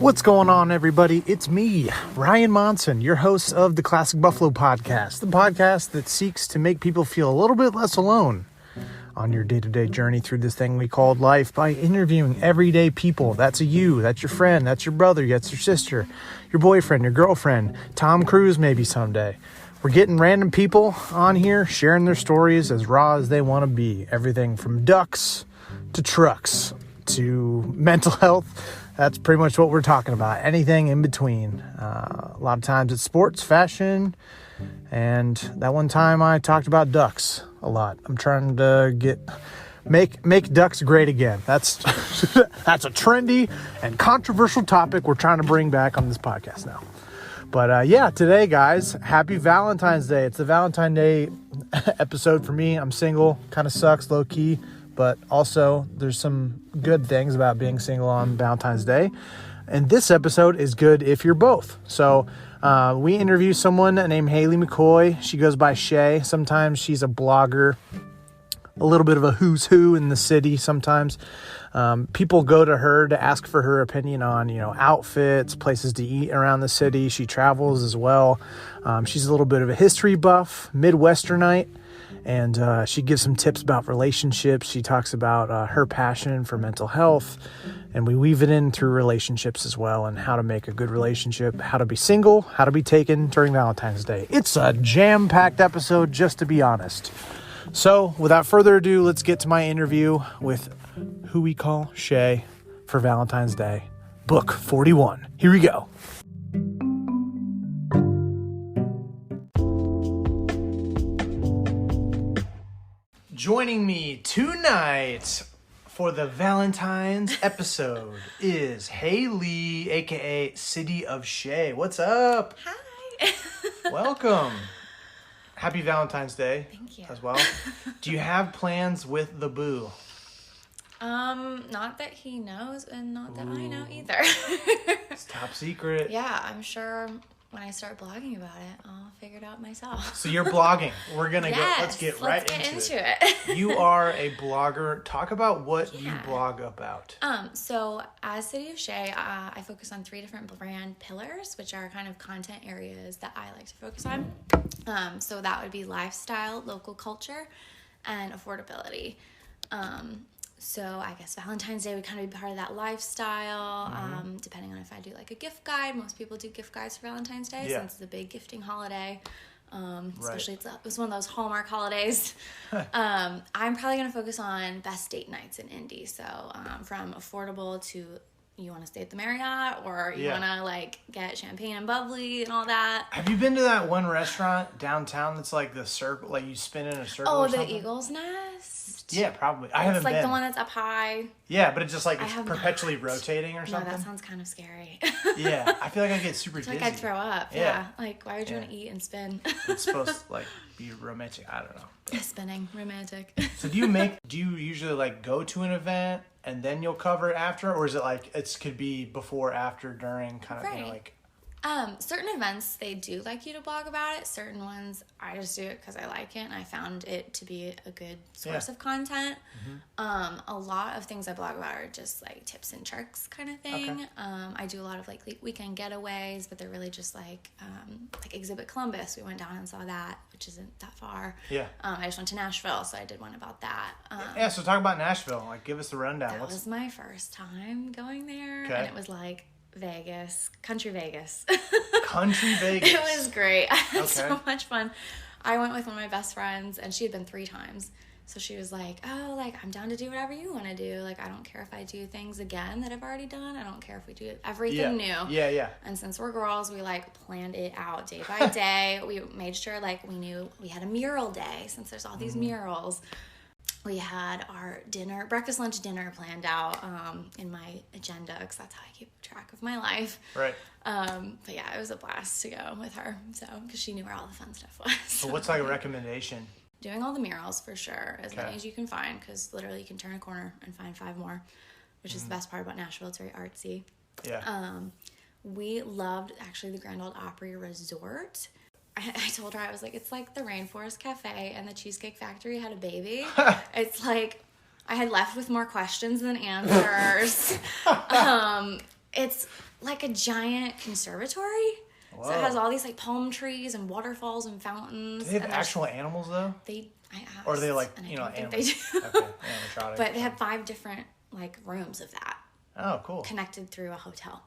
What's going on, everybody? It's me, Ryan Monson, your host of the Classic Buffalo Podcast, the podcast that seeks to make people feel a little bit less alone on your day-to-day journey through this thing we called life by interviewing everyday people. That's you, that's your friend, that's your brother, that's your sister, your boyfriend, your girlfriend, Tom Cruise maybe someday. We're getting random people on here sharing their stories as raw as they want to be. Everything from ducks to trucks to mental health. That's pretty much what we're talking about. Anything in between. A lot of times it's sports, fashion, and that one time I talked about ducks a lot. I'm trying to make ducks great again. That's that's a trendy and controversial topic we're trying to bring back on this podcast now. But today, guys, happy Valentine's Day. It's the Valentine's Day episode for me. I'm single. Kind of sucks, low key. But also, there's some good things about being single on Valentine's Day. And this episode is good if you're both. So we interview someone named Hayley McCoy. She goes by Shay. Sometimes she's a blogger, a little bit of a who's who in the city sometimes. People go to her to ask for her opinion on, outfits, places to eat around the city. She travels as well. She's a little bit of a history buff, Midwesternite. And she gives some tips about relationships. She talks about her passion for mental health. And we weave it in through relationships as well and how to make a good relationship, how to be single, how to be taken during Valentine's Day. It's a jam-packed episode, just to be honest. So without further ado, let's get to my interview with who we call Shay for Valentine's Day. Book 41. Here we go. Joining me tonight for the Valentine's episode is Hayley, aka City of Shay. What's up? Hi. Welcome. Happy Valentine's Day. Thank you. As well. Do you have plans with the boo? Not that he knows and not that I know either. It's top secret. Yeah, I'm sure when I start blogging about it, I'll figure it out myself. So you're blogging. We're going to Yes, let's get into it. You are a blogger. Talk about what you blog about. So as City of Shay, I focus on 3 different brand pillars, which are kind of content areas that I like to focus on. So that would be lifestyle, local culture, and affordability. So I guess Valentine's Day would kind of be part of that lifestyle, depending on if I do like a gift guide. Most people do gift guides for Valentine's Day since it's a big gifting holiday. Especially it's one of those Hallmark holidays. I'm probably going to focus on best date nights in Indy. So from affordable to you want to stay at the Marriott or you want to like get champagne and bubbly and all that. Have you been to that one restaurant downtown that's like the circle, like you spin in a circle or something? The Eagle's Nest? Yeah, probably. I haven't been. It's like the one that's up high. Yeah, but it's just like it's perpetually rotating or something. No, that sounds kind of scary. Yeah, I feel like I get super dizzy. Like I'd throw up. Yeah. Like, why would you want to eat and spin? It's supposed to like be romantic. I don't know. Spinning, romantic. So do you usually like go to an event and then you'll cover it after, or is it like it could be before, after, during, kind of like? Certain events they do like you to blog about it. Certain ones I just do it because I like it and I found it to be a good source of content. A lot of things I blog about are just like tips and tricks kind of thing. Okay. I do a lot of like weekend getaways, but they're really just like Exhibit Columbus. We went down and saw that, which isn't that far. Yeah. I just went to Nashville, so I did one about that. So talk about Nashville. Like, give us the rundown. That was my first time going there, and it was like Vegas, country Vegas. Country Vegas. It was great. I had so much fun. I went with one of my best friends, and she had been 3 times. So she was like, oh, like, I'm down to do whatever you want to do. Like, I don't care if I do things again that I've already done. I don't care if we do everything new. Yeah. And since we're girls, we, like, planned it out day by day. We made sure, like, we knew we had a mural day since there's all these murals. We had our breakfast, lunch, dinner planned out in my agenda because that's how I keep track of my life. Right. But yeah, it was a blast to go with her. So, because she knew where all the fun stuff was. So what's like a recommendation? Doing all the murals for sure, as many as you can find, because literally you can turn a corner and find 5 more, which is the best part about Nashville. It's very artsy. Yeah. We loved actually the Grand Ole Opry Resort. I told her, I was like, it's like the Rainforest Cafe and the Cheesecake Factory had a baby. It's like I had left with more questions than answers. It's like a giant conservatory. Whoa. So it has all these like palm trees and waterfalls and fountains. Do they have actual animals though? I asked. Or are they like, and you know, I don't animals? think they do. Okay, animatronic. But they have 5 different like rooms of that. Oh, cool. Connected through a hotel.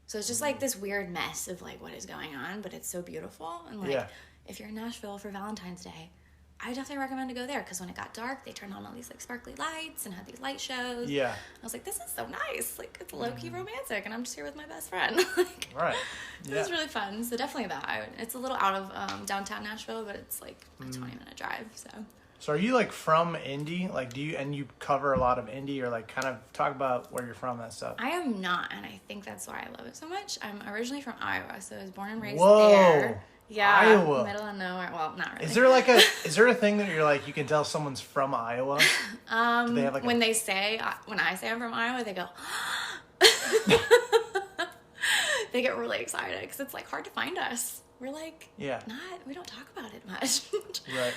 So it's just like this weird mess of like what is going on, but it's so beautiful. And like if you're in Nashville for Valentine's Day, I definitely recommend to go there because when it got dark, they turned on all these like sparkly lights and had these light shows. Yeah. I was like, this is so nice. Like it's low-key romantic and I'm just here with my best friend. Like, right. It was really fun. So definitely that. It's a little out of downtown Nashville, but it's like a 20-minute drive. So are you like from Indy? Like you cover a lot of Indy or like kind of talk about where you're from and stuff? I am not, and I think that's why I love it so much. I'm originally from Iowa, so I was born and raised Whoa. there. Yeah, Iowa. Middle of nowhere. Well, not really. Is there a thing that you're like you can tell someone's from Iowa? Do they have like when I say I'm from Iowa, they go. They get really excited because it's like hard to find us. We're like we don't talk about it much. Right.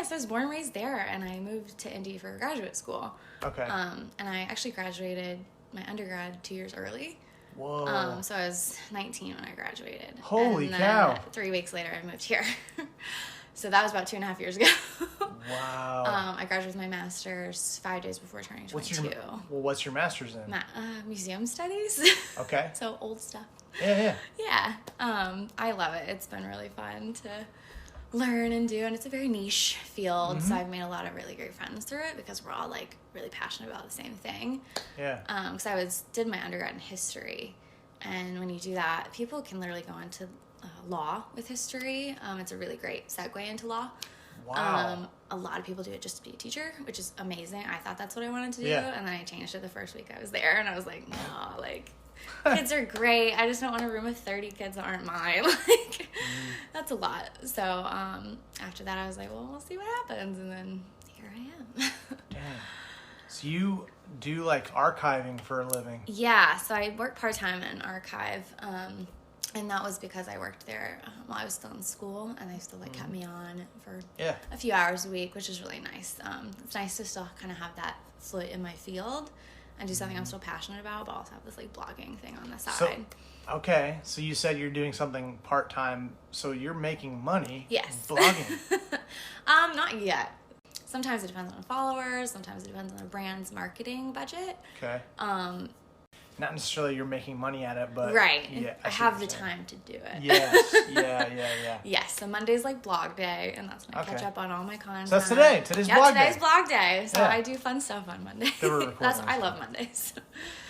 So I was born and raised there, and I moved to Indy for graduate school. Okay. And I actually graduated my undergrad 2 years early. Whoa. So I was 19 when I graduated. Holy and then cow. 3 weeks later, I moved here. So that was about 2.5 years ago. Wow. I graduated with my master's 5 days before turning 22. What's your master's in? Museum studies. Okay. So old stuff. Yeah. Yeah. I love it. It's been really fun to learn and do, and it's a very niche field. So I've made a lot of really great friends through it because we're all like really passionate about the same thing. Yeah. Because I did my undergrad in history, and when you do that, people can literally go into law with history. It's a really great segue into law. Wow. A lot of people do it just to be a teacher, which is amazing. I thought that's what I wanted to do, and then I changed it the first week I was there, and I was like, no, like, kids are great. I just don't want a room with 30 kids that aren't mine. Like, that's a lot. So after that, I was like, well, we'll see what happens, and then here I am. Dang. So you do like archiving for a living? Yeah. So I work part-time in archive. And that was because I worked there while I was still in school, and they still like kept me on for a few hours a week, which is really nice. It's nice to still kind of have that foot in my field and do something I'm still passionate about, but also have this like blogging thing on the side. So you said you're doing something part-time, so you're making money. Yes. Blogging. Not yet. Sometimes it depends on followers. Sometimes it depends on the brand's marketing budget. Okay. Not necessarily you're making money at it, but right. Yeah, I have the time to do it. Yes. Yeah. Yes. So Monday's like blog day, and that's when I catch up on all my content. So that's today. Today's blog day. Today's blog day. So I do fun stuff on Mondays. I love Mondays.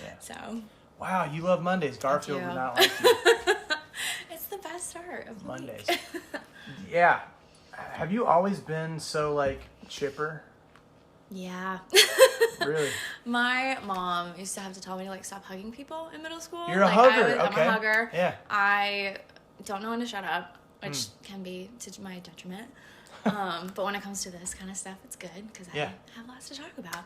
Yeah. So. Wow, you love Mondays. Garfield would not like you. It's the best start of the Mondays. week. Yeah. Have you always been so like chipper? Yeah. Really? My mom used to have to tell me to like stop hugging people in middle school. You're a hugger. I'm a hugger. Yeah. I don't know when to shut up, which can be to my detriment. But when it comes to this kind of stuff, it's good because I have lots to talk about.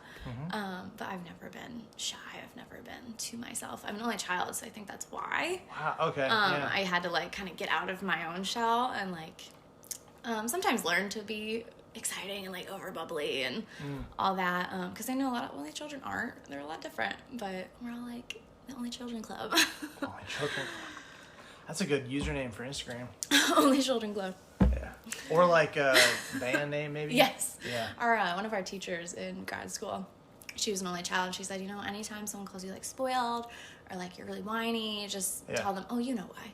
But I've never been shy. I've never been to myself. I'm an only child, so I think that's why. Wow. Okay. I had to like kind of get out of my own shell and like sometimes learn to be exciting and like over bubbly and all that because I know a lot of only children aren't. They're a lot different, but we're all like the Only Children Club. Only Children. That's a good username for Instagram. Only Children Club. Yeah. Or like a band name maybe. Yes. Yeah. Our one of our teachers in grad school, she was an only child, and she said, anytime someone calls you like spoiled or like you're really whiny, just tell them, oh, you know why.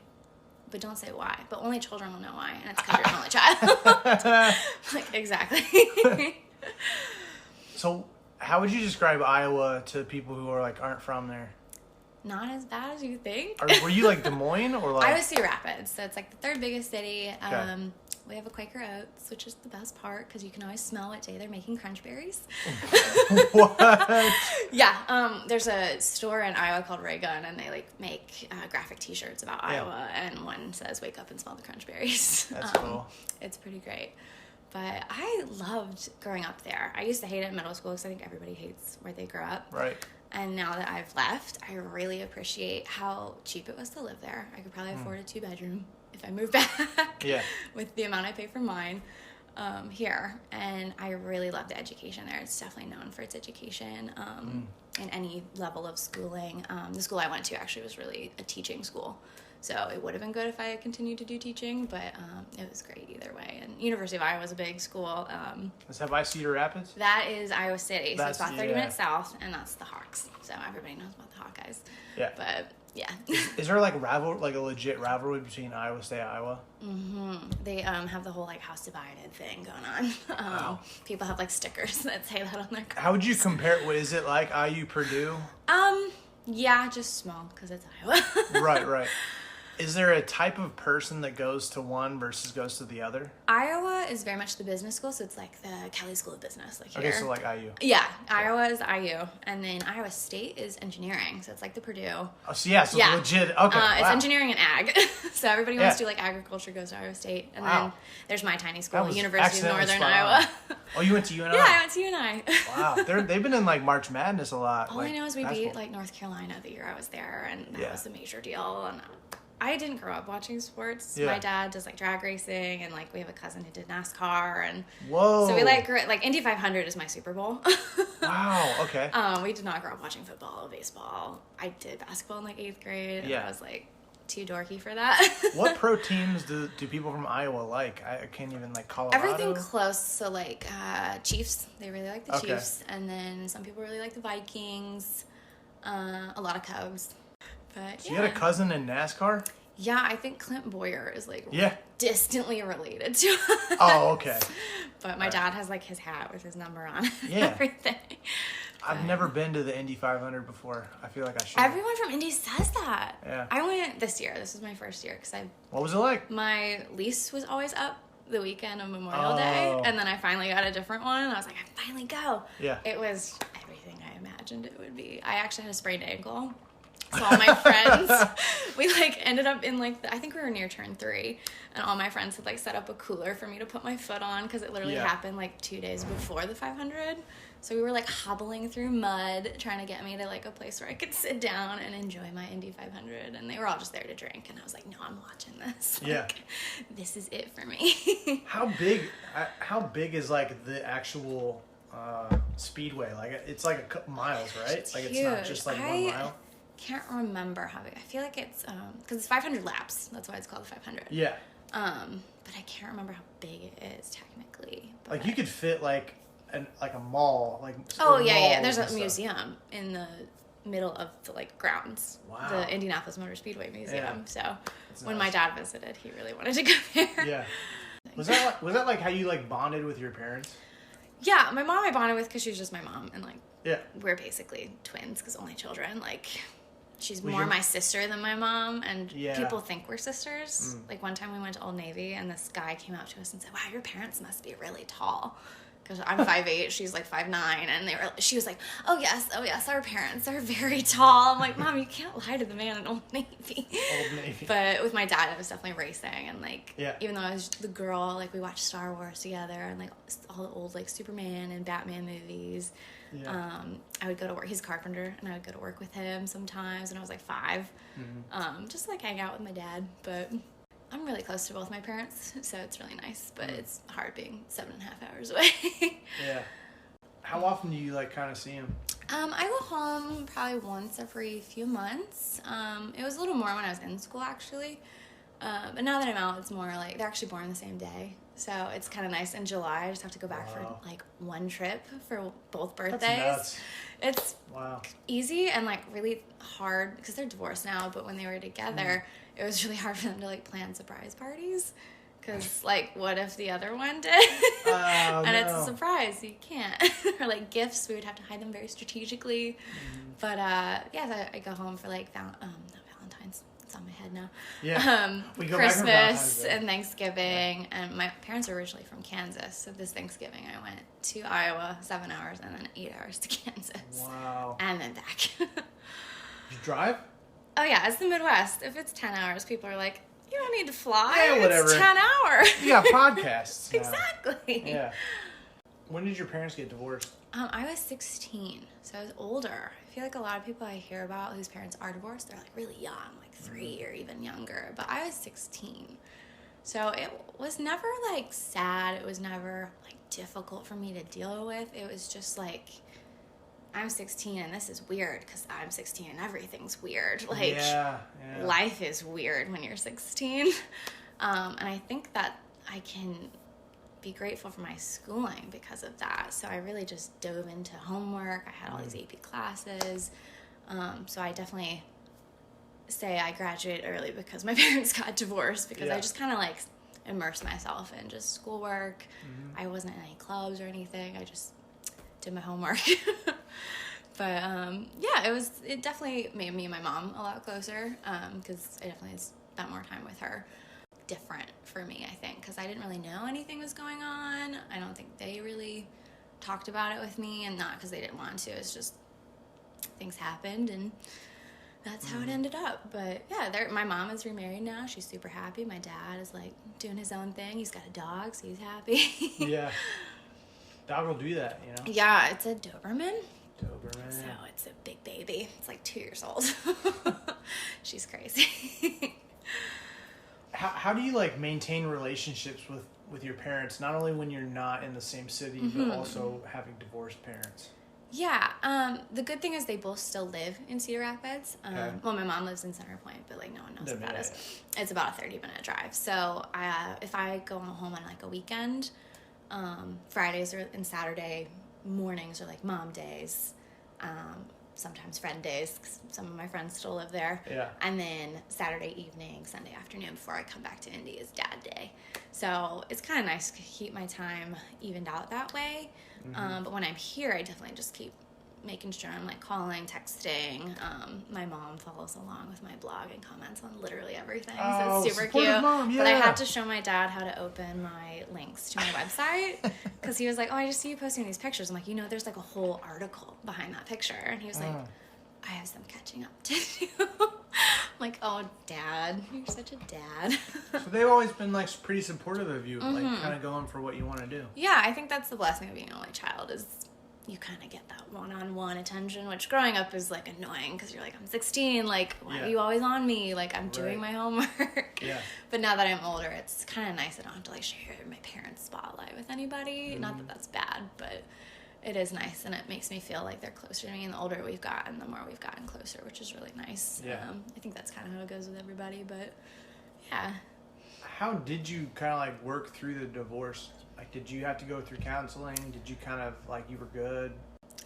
But don't say why. But only children will know why, and it's because you're an only child. Like, exactly. So, how would you describe Iowa to people who are like aren't from there? Not as bad as you think. Were you like Des Moines or like? I was Cedar Rapids, so it's like the third biggest city. Okay. We have a Quaker Oats, which is the best part because you can always smell what day they're making crunch berries. What? Yeah, there's a store in Iowa called Ray Gun, and they like make graphic T-shirts about Iowa, and one says "Wake up and smell the crunch berries." That's cool. It's pretty great. But I loved growing up there. I used to hate it in middle school because I think everybody hates where they grow up. Right. And now that I've left, I really appreciate how cheap it was to live there. I could probably afford a 2-bedroom if I moved back. Yeah. With the amount I pay for mine. here, and I really love the education there. It's definitely known for its education in any level of schooling. The school I went to actually was really a teaching school, so it would have been good if I had continued to do teaching, but it was great either way. And University of Iowa is a big school. Does that by Cedar Rapids? That is Iowa City, so it's about 30 minutes south, and that's the Hawks. So everybody knows about the Hawkeyes. Yeah. But yeah. Is there like a legit rivalry between Iowa State and Iowa? Mm-hmm. They have the whole like house divided thing going on. Wow. People have like stickers that say that on their cars. How would you compare? What is it like? IU Purdue? Yeah, just small because it's Iowa. Right. Is there a type of person that goes to one versus goes to the other? Iowa is very much the business school, so it's like the Kelly School of Business. Like here. Okay, so like IU. Yeah, Iowa is IU, and then Iowa State is engineering, so it's like the Purdue. Oh, so legit. Okay, It's engineering and ag, so everybody wants to do like agriculture goes to Iowa State, and then there's my tiny school, University of Northern Iowa. Oh, you went to UNI? Yeah, I went to UNI. Wow, they've been in like March Madness a lot. All I know is we beat like North Carolina the year I was there, and that was a major deal. And I didn't grow up watching sports. Yeah. My dad does like drag racing, and like we have a cousin who did NASCAR, and so we like Indy 500 is my Super Bowl. Wow. Okay. We did not grow up watching football, baseball. I did basketball in like 8th grade, and I was like too dorky for that. What pro teams do people from Iowa like? I can't even like Colorado. Everything close. So like Chiefs, they really like the Chiefs, and then some people really like the Vikings. A lot of Cubs. But, so you had a cousin in NASCAR? Yeah, I think Clint Boyer is like distantly related to us. Oh, okay. But my dad has like his hat with his number on it and everything. I've never been to the Indy 500 before. I feel like I should. Everyone from Indy says that. Yeah. I went this year. This was my first year because What was it like? My lease was always up the weekend of Memorial Day, and then I finally got a different one, and I was like, I finally go. Yeah. It was everything I imagined it would be. I actually had a sprained ankle. So all my friends, we like ended up in like, I think we were near turn 3, and all my friends had like set up a cooler for me to put my foot on because it literally happened like 2 days before the 500. So we were like hobbling through mud trying to get me to like a place where I could sit down and enjoy my Indy 500, and they were all just there to drink, and I was like, no, I'm watching this. Like, this is it for me. How big is like the actual speedway? Like it's like a couple miles, right? It's like huge. It's not just like 1 mile. Can't remember how big. I feel like it's because it's 500 laps. That's why it's called the 500. Yeah. But I can't remember how big it is technically. But like you could fit like a mall, like There's a museum in the middle of the like grounds. Wow. The Indianapolis Motor Speedway Museum. So when my dad visited, he really wanted to go there. Yeah. Was that like how you like bonded with your parents? Yeah, my mom I bonded with because she was just my mom, and like we're basically twins because only children. Like she's more my sister than my mom, and people think we're sisters. Like one time we went to Old Navy, and this guy came up to us and said, "Wow, your parents must be really tall." Because I'm 5'8", she's like 5'9", and she was like, oh yes, our parents are very tall. I'm like, Mom, you can't lie to the man in Old Navy. Old Navy. But with my dad, it was definitely racing, and like, even though I was the girl, like we watched Star Wars together, and like all the old like Superman and Batman movies. I would go to work. He's a carpenter, and I would go to work with him sometimes when I was like 5, just to like hang out with my dad. But I'm really close to both my parents, so it's really nice, but it's hard being 7.5 hours away. Yeah. How often do you like kind of see him? I go home probably once every few months. It was a little more when I was in school, actually. But now that I'm out, it's more like they're actually born the same day. So it's kind of nice. In July, I just have to go back for like one trip for both birthdays. That's nuts. It's easy and like really hard because they're divorced now, but when they were together, it was really hard for them to like plan surprise parties. Because, like, what if the other one did? And it's a surprise. You can't. Or, like, gifts, we would have to hide them very strategically. But, I go home for, like, not Valentines. It's on my head now. Yeah. We go Christmas and Thanksgiving. Yeah. And my parents are originally from Kansas. So this Thanksgiving, I went to Iowa, 7 hours, and then 8 hours to Kansas. Wow. And then back. Did you drive? Oh, yeah. It's the Midwest. If it's 10 hours, people are like, you don't need to fly. Yeah, whatever. It's 10 hours. You got podcasts now. Exactly. Yeah. When did your parents get divorced? I was 16, so I was older. I feel like a lot of people I hear about whose parents are divorced, they're like really young, like 3 or even younger. But I was 16, So it was never like sad. It was never like difficult for me to deal with. It was just like, I'm 16 and this is weird because I'm 16 and everything's weird. Like, life is weird when you're 16. And I think that I can be grateful for my schooling because of that. So I really just dove into homework. I had all these AP classes. So I definitely say I graduated early because my parents got divorced, because I just kind of like immersed myself in just schoolwork. I wasn't in any clubs or anything. I just did my homework. But it definitely made me and my mom a lot closer, because I definitely spent more time with her. Different for me, I think, because I didn't really know anything was going on. I don't think they really talked about it with me, and not because they didn't want to. It's just things happened, and that's how it ended up. But yeah, my mom is remarried now. She's super happy. My dad is like doing his own thing. He's got a dog, so he's happy. Yeah. Dog will do that, you know? Yeah, it's a Doberman. Doberman. So it's a big baby. It's like 2 years old. She's crazy. How do you like maintain relationships with your parents, not only when you're not in the same city, but also having divorced parents? Yeah, the good thing is they both still live in Cedar Rapids. Well, my mom lives in Center Point, but like no one knows what that is. It's about a 30-minute drive. So if I go home on like a weekend, Fridays and Saturday mornings are like mom days. Sometimes friend days, because some of my friends still live there. Yeah. And then Saturday evening, Sunday afternoon before I come back to Indy is dad day. So it's kind of nice to keep my time evened out that way. But when I'm here, I definitely just keep making sure I'm like calling, texting. My mom follows along with my blog and comments on literally everything. So it's super cute. Mom, yeah. But I had to show my dad how to open my links to my website, because he was like, oh, I just see you posting these pictures. I'm like, there's like a whole article behind that picture. And he was like, I have some catching up to do. I'm like, oh, Dad, you're such a dad. So they've always been like pretty supportive of you, like kind of going for what you want to do. Yeah, I think that's the blessing of being an only child, is you kind of get that one-on-one attention, which growing up is like annoying, because you're like, I'm 16, like why are you always on me, like I'm doing my homework. But now that I'm older, it's kind of nice. I don't have to like share my parents' spotlight with anybody. Not that that's bad, but it is nice, and it makes me feel like they're closer to me. And the older we've gotten, the more we've gotten closer, which is really nice. I think that's kind of how it goes with everybody. But yeah. How did you kind of like work through the divorce? Like, did you have to go through counseling? Did you kind of like, you were good?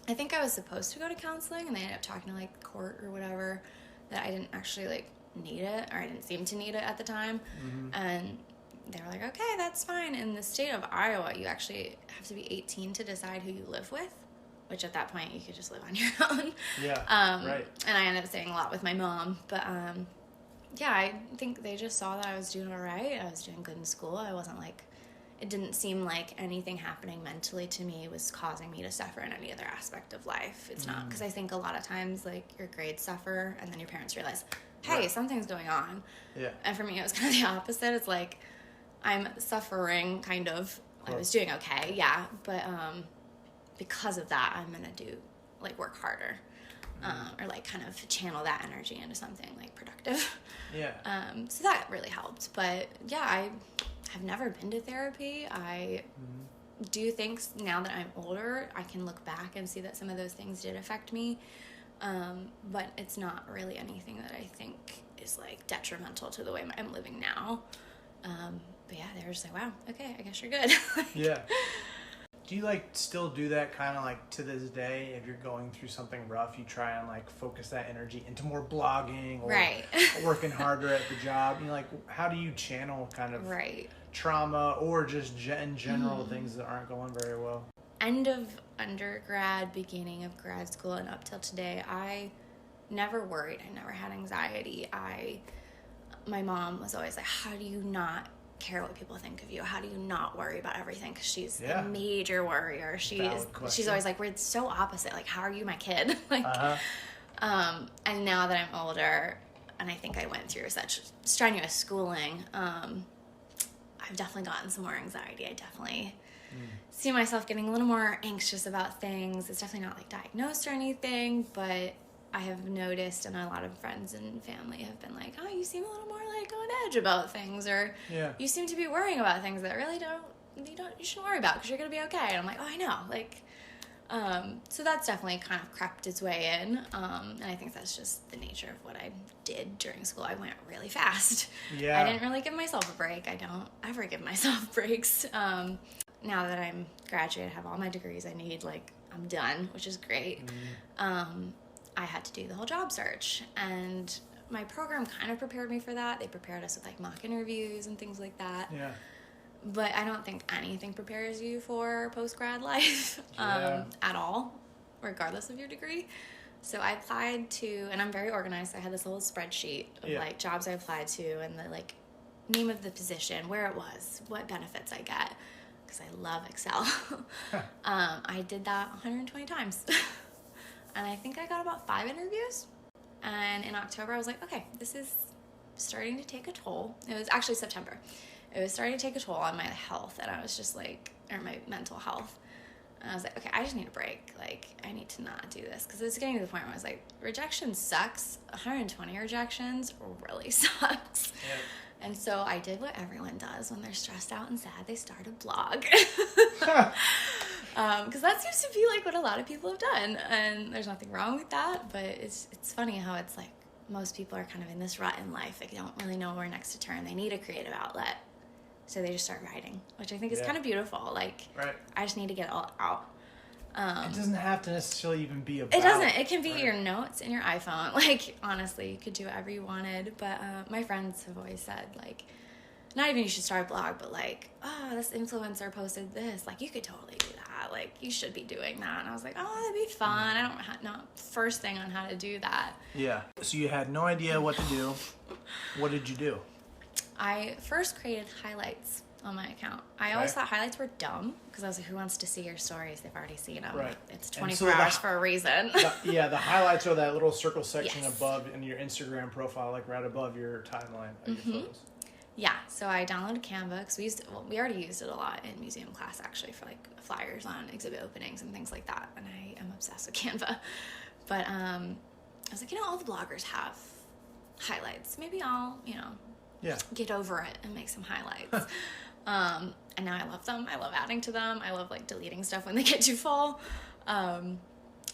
I think I was supposed to go to counseling, and they ended up talking to like court or whatever, that I didn't actually like need it, or I didn't seem to need it at the time. And they were like, okay, that's fine. In the state of Iowa, you actually have to be 18 to decide who you live with, which at that point you could just live on your own. Right. And I ended up staying a lot with my mom, but I think they just saw that I was doing all right. I was doing good in school. I wasn't like, it didn't seem like anything happening mentally to me was causing me to suffer in any other aspect of life. It's not, because I think a lot of times like your grades suffer, and then your parents realize, hey, something's going on. And for me, it was kind of the opposite. It's like, I'm suffering, kind of. I was doing okay, but because of that, I'm gonna do like work harder, or like kind of channel that energy into something like productive. So that really helped. But I have never been to therapy. I do think now that I'm older, I can look back and see that some of those things did affect me, but it's not really anything that I think is like detrimental to the way I'm living now. But they were just like, wow, okay, I guess you're good. Do you like still do that kind of like to this day? If you're going through something rough, you try and like focus that energy into more blogging or working harder at the job. Like, how do you channel kind of trauma or just in general things that aren't going very well? End of undergrad, beginning of grad school, and up till today, I never worried. I never had anxiety. My mom was always like, how do you not care what people think of you? How do you not worry about everything? Because she's a major worrier. She's always like, we're so opposite. Like, how are you my kid? Like, and now that I'm older, and I think I went through such strenuous schooling, I've definitely gotten some more anxiety. I definitely see myself getting a little more anxious about things. It's definitely not like diagnosed or anything, but I have noticed, and a lot of friends and family have been like, oh, you seem a little more like on edge about things, or you seem to be worrying about things that really you shouldn't worry about because you're going to be okay. And I'm like, oh, I know. Like, so that's definitely kind of crept its way in. And I think that's just the nature of what I did during school. I went really fast. Yeah. I didn't really give myself a break. I don't ever give myself breaks. Now that I'm graduated, have all my degrees I need, like, I'm done, which is great. I had to do the whole job search, and my program kind of prepared me for that. They prepared us with like mock interviews and things like that. Yeah. But I don't think anything prepares you for post-grad life at all, regardless of your degree. So I applied to, and I'm very organized. I had this little spreadsheet of like jobs I applied to and the like name of the position, where it was, what benefits I get, because I love Excel. I did that 120 times. And I think I got about 5 interviews. And in October, I was like, okay, this is starting to take a toll. It was actually September. It was starting to take a toll on my health. And I was just like, or my mental health. And I was like, okay, I just need a break. Like, I need to not do this. Because it was getting to the point where I was like, rejection sucks. 120 rejections really sucks. Yeah. And so I did what everyone does when they're stressed out and sad. They start a blog. Because that seems to be like what a lot of people have done. And there's nothing wrong with that. But it's funny how it's like most people are kind of in this rut in life. Like, they don't really know where next to turn. They need a creative outlet. So they just start writing, which I think is kind of beautiful. Like, I just need to get it all out. It doesn't have to necessarily even be about... It doesn't. It can be your notes in your iPhone. Like, honestly, you could do whatever you wanted. But my friends have always said, like, not even you should start a blog, but like, oh, this influencer posted this. Like, you could totally do that. Like, you should be doing that. And I was like, oh, that'd be fun. I don't know first thing on how to do that. Yeah. So you had no idea what to do. What did you do? I first created highlights on my account. I always thought highlights were dumb because I was like, who wants to see your stories? They've already seen them. Right. It's 24 hours for a reason. The highlights are that little circle section above in your Instagram profile, like right above your timeline of your photos. Yeah, so I downloaded Canva because we already used it a lot in museum class, actually, for like flyers on exhibit openings and things like that. And I am obsessed with Canva. But I was like, all the bloggers have highlights. Maybe I'll, get over it and make some highlights. And now I love them. I love adding to them. I love like deleting stuff when they get too full. And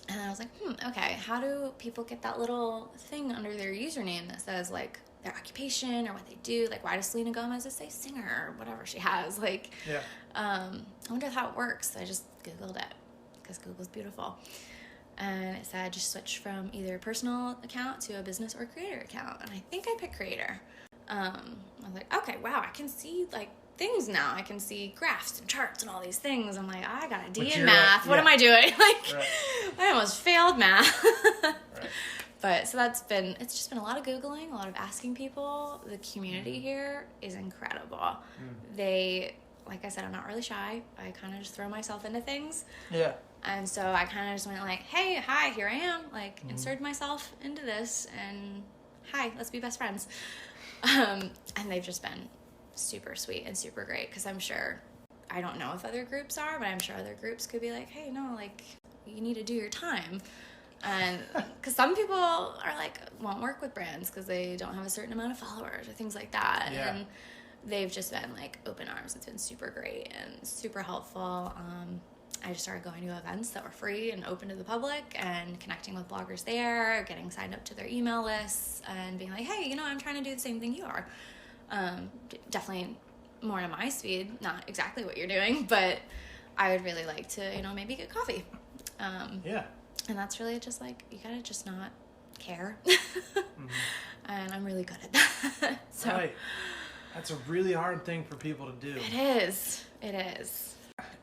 then I was like, okay, how do people get that little thing under their username that says like their occupation or what they do? Like, why does Selena Gomez just say singer or whatever she has? Like, I wonder how it works. I just Googled it because Google's beautiful. And it said just switch from either a personal account to a business or creator account. And I think I picked creator. I was like, okay, wow, I can see like things now. I can see graphs and charts and all these things. I'm like, I got a D in math. What am I doing? Like, I almost failed math. But so it's just been a lot of Googling, a lot of asking people. The community here is incredible. They, like I said, I'm not really shy. I kind of just throw myself into things. Yeah. And so I kind of just went like, hey, hi, here I am. Like, inserted myself into this and hi, let's be best friends. And they've just been super sweet and super great because I'm sure, I don't know if other groups are, but I'm sure other groups could be like, hey, no, like, you need to do your time. And because some people are like, won't work with brands because they don't have a certain amount of followers or things like that. Yeah. And they've just been like open arms. It's been super great and super helpful. I just started going to events that were free and open to the public and connecting with bloggers there, getting signed up to their email lists and being like, hey, I'm trying to do the same thing you are. Definitely more to my speed, not exactly what you're doing, but I would really like to, maybe get coffee. And that's really just like, you gotta just not care. And I'm really good at that. So right. That's a really hard thing for people to do. It is.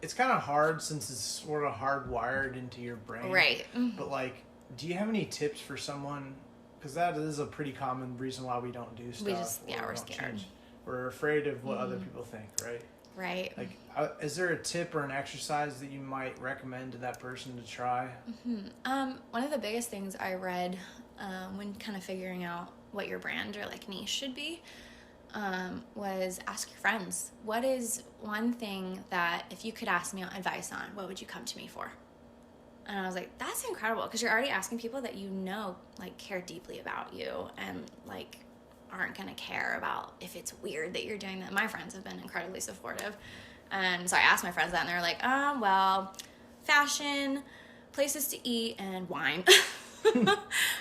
It's kind of hard since it's sort of hardwired into your brain. Right. But like, do you have any tips for someone? Because that is a pretty common reason why we don't do stuff. We're scared. We're afraid of what other people think, right? Right. Like, is there a tip or an exercise that you might recommend to that person to try? One of the biggest things I read when kind of figuring out what your brand or like niche should be was ask your friends. What is one thing that if you could ask me advice on, what would you come to me for? And I was like, that's incredible, because you're already asking people that you know, like, care deeply about you and, like, aren't going to care about if it's weird that you're doing that. My friends have been incredibly supportive. And so I asked my friends that, and they were like, well, fashion, places to eat, and wine. I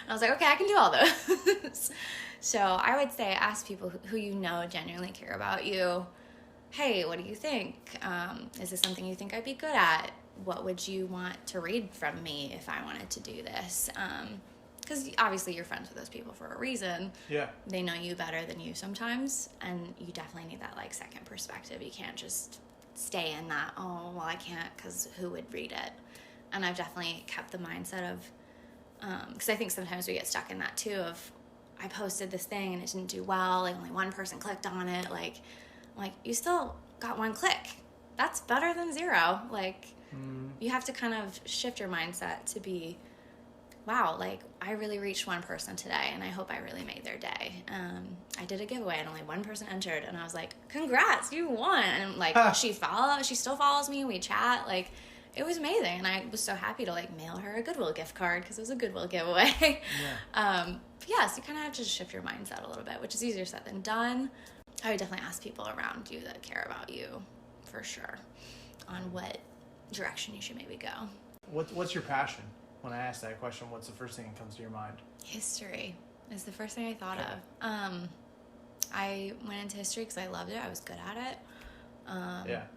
was like, okay, I can do all those. So I would say ask people who you know genuinely care about you. Hey, what do you think? Is this something you think I'd be good at? What would you want to read from me if I wanted to do this? Because obviously you're friends with those people for a reason. Yeah. They know you better than you sometimes, and you definitely need that, like, second perspective. You can't just stay in that, oh, well, I can't because who would read it? And I've definitely kept the mindset of, because I think sometimes we get stuck in that too of, I posted this thing and it didn't do well, like only one person clicked on it, like you still got one click. That's better than zero. Like, you have to kind of shift your mindset to be, wow, like, I really reached one person today, and I hope I really made their day. I did a giveaway, and only one person entered, and I was like, congrats, you won. And, like, she still follows me, we chat, like, it was amazing, and I was so happy to, like, mail her a Goodwill gift card, because it was a Goodwill giveaway. Yeah. So you kind of have to shift your mindset a little bit, which is easier said than done. I would definitely ask people around you that care about you, for sure, on what direction you should maybe go. What's your passion? When I ask that question, what's the first thing that comes to your mind? History is the first thing I thought of. I went into history because I loved it. I was good at it.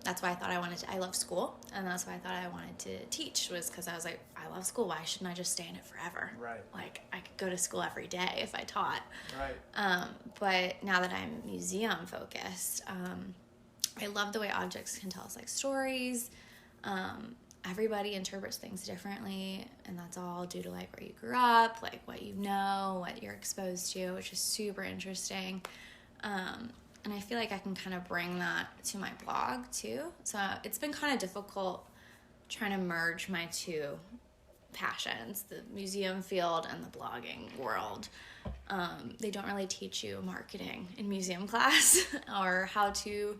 That's why I thought I love school, and that's why I thought I wanted to teach, was because I was like, I love school. Why shouldn't I just stay in it forever? Right. Like, I could go to school every day if I taught. Right. But now that I'm museum focused, I love the way objects can tell us, like, stories. Everybody interprets things differently, and that's all due to, like, where you grew up, like, what you know, what you're exposed to, which is super interesting. And I feel like I can kind of bring that to my blog too. So it's been kind of difficult trying to merge my two passions, the museum field and the blogging world. They don't really teach you marketing in museum class or how to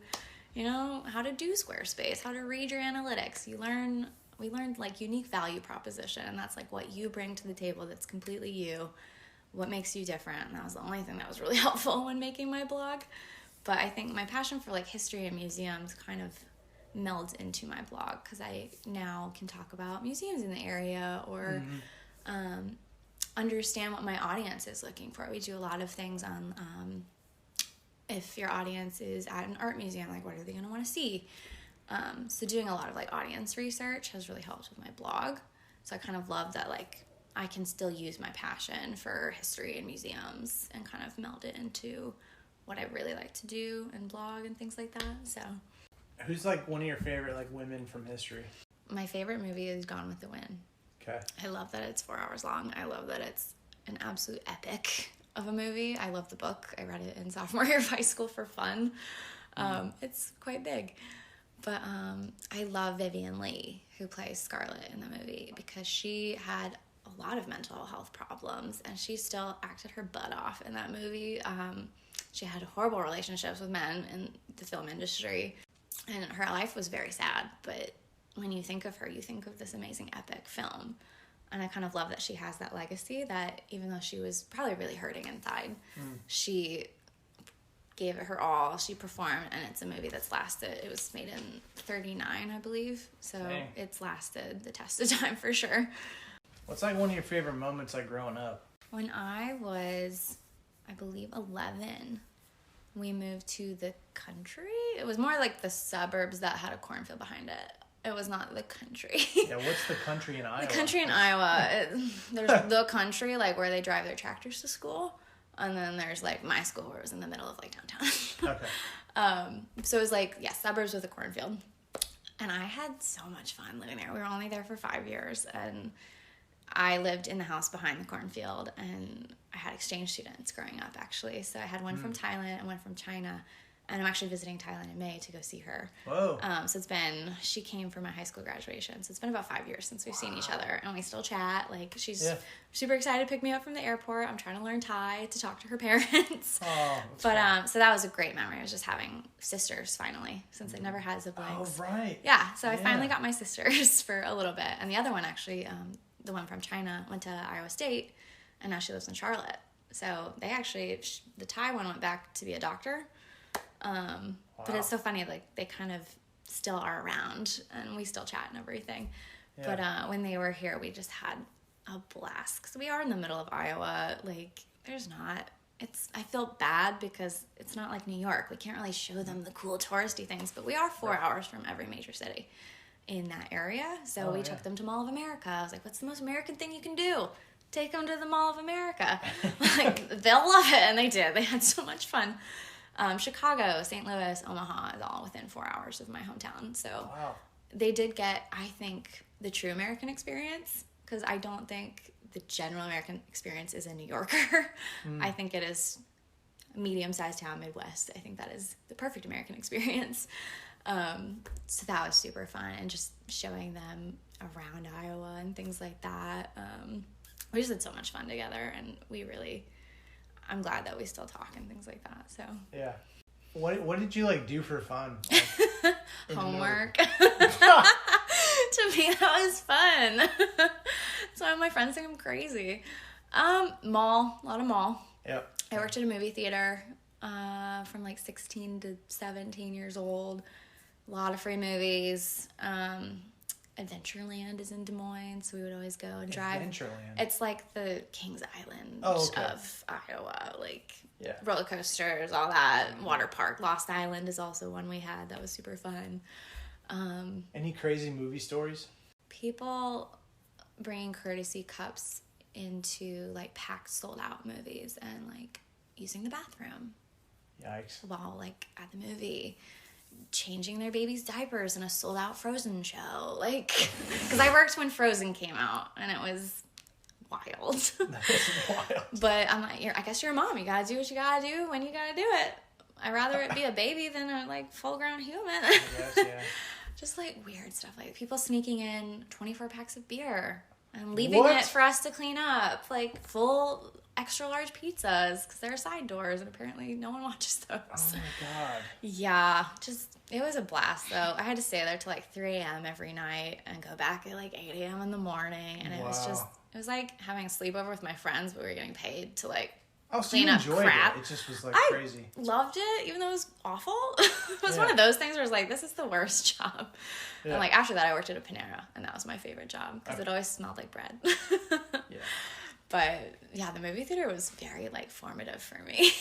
do Squarespace, how to read your analytics. We learned like unique value proposition, and that's like what you bring to the table that's completely you, what makes you different. And that was the only thing that was really helpful when making my blog. But I think my passion for like history and museums kind of melds into my blog, because I now can talk about museums in the area or understand what my audience is looking for. We do a lot of things on if your audience is at an art museum, like what are they going to want to see? So doing a lot of like audience research has really helped with my blog. So I kind of love that, like, I can still use my passion for history and museums and kind of meld it into what I really like to do and blog and things like that. So who's like one of your favorite like women from history? My favorite movie is Gone with the Wind. Okay. I love that it's 4 hours long. I love that it's an absolute epic of a movie. I love the book. I read it in sophomore year of high school for fun. It's quite big. But I love Vivian Leigh, who plays Scarlett in the movie, because she had a lot of mental health problems, and she still acted her butt off in that movie. She had horrible relationships with men in the film industry, and her life was very sad. But when you think of her, you think of this amazing epic film. And I kind of love that she has that legacy, that even though she was probably really hurting inside, she gave it her all. She performed, and it's a movie that's lasted. It was made in 1939, I believe. So Dang. It's lasted the test of time for sure. What's like one of your favorite moments like growing up? When I was, I believe, 11, we moved to the country. It was more like the suburbs that had a cornfield behind it. It was not the country. Yeah, what's the country in Iowa? The country in Iowa, there's the country, like where they drive their tractors to school. And then there's like my school, where it was in the middle of like downtown. Okay. So it was like, yeah, suburbs with a cornfield. And I had so much fun living there. We were only there for 5 years. And I lived in the house behind the cornfield. And I had exchange students growing up, actually. So I had one from Thailand and one from China. And I'm actually visiting Thailand in May to go see her. Whoa. So she came for my high school graduation. So it's been about 5 years since we've seen each other. And we still chat. Like, she's super excited to pick me up from the airport. I'm trying to learn Thai to talk to her parents. Oh, but, so that was a great memory. I was just having sisters, finally, since I never had siblings. Oh, right. Yeah, so I finally got my sisters for a little bit. And the other one, actually, the one from China, went to Iowa State. And now she lives in Charlotte. So they actually, the Thai one went back to be a doctor. But it's so funny, like, they kind of still are around, and we still chat and everything. Yeah. But when they were here, we just had a blast. Because we are in the middle of Iowa. Like, I feel bad because it's not like New York. We can't really show them the cool touristy things. But we are 4 hours from every major city in that area. So we took them to Mall of America. I was like, what's the most American thing you can do? Take them to the Mall of America. Like, they'll love it. And they did. They had so much fun. Chicago, St. Louis, Omaha is all within 4 hours of my hometown. So they did get, I think, the true American experience, because I don't think the general American experience is a New Yorker. I think it is a medium-sized town, Midwest. I think that is the perfect American experience. So that was super fun, and just showing them around Iowa and things like that. We just had so much fun together, and I'm glad that we still talk and things like that. So yeah, what did you like do for fun? Like, homework. To me, that was fun. So my friends think I'm crazy. A lot of mall. Yep. I worked at a movie theater from like 16 to 17 years old. A lot of free movies. Adventureland is in Des Moines, so we would always go and drive. Adventureland. It's like the Kings Island of Iowa, like roller coasters, all that. Water park. Lost Island is also one we had that was super fun. Any crazy movie stories? People bringing courtesy cups into like packed, sold out movies and like using the bathroom. Yikes. While like at the movie. Changing their baby's diapers in a sold-out Frozen show, like, because I worked when Frozen came out, and it was wild. That was wild. But I'm like, I guess you're a mom. You gotta do what you gotta do when you gotta do it. I'd rather it be a baby than a like full-grown human. I guess, yeah. Just like weird stuff, like people sneaking in 24 packs of beer and leaving it for us to clean up, like full extra large pizzas, because there are side doors, and apparently no one watches those. Oh my god. Yeah, it was a blast though. I had to stay there till like 3 a.m. every night and go back at like 8 a.m. in the morning, and it was like having a sleepover with my friends, but we were getting paid to like clean up crap. It just was like crazy. I loved it, even though it was awful. It was one of those things where it's like, this is the worst job. Yeah. And like after that, I worked at a Panera, and that was my favorite job because it always smelled like bread. Yeah. But yeah, the movie theater was very like formative for me.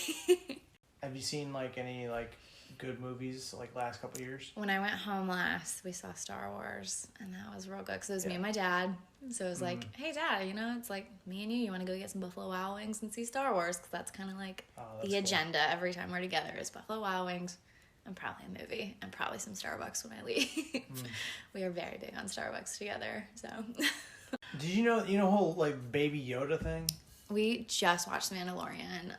Have you seen like any like good movies like last couple of years? When I went home last, we saw Star Wars, and that was real good because it was me and my dad. So it was like, hey dad, it's like me and you want to go get some Buffalo Wild Wings and see Star Wars, because that's kind of like the agenda every time we're together is Buffalo Wild Wings and probably a movie and probably some Starbucks when I leave. We are very big on Starbucks together, so. Did you know whole like Baby Yoda thing? We just watched The Mandalorian,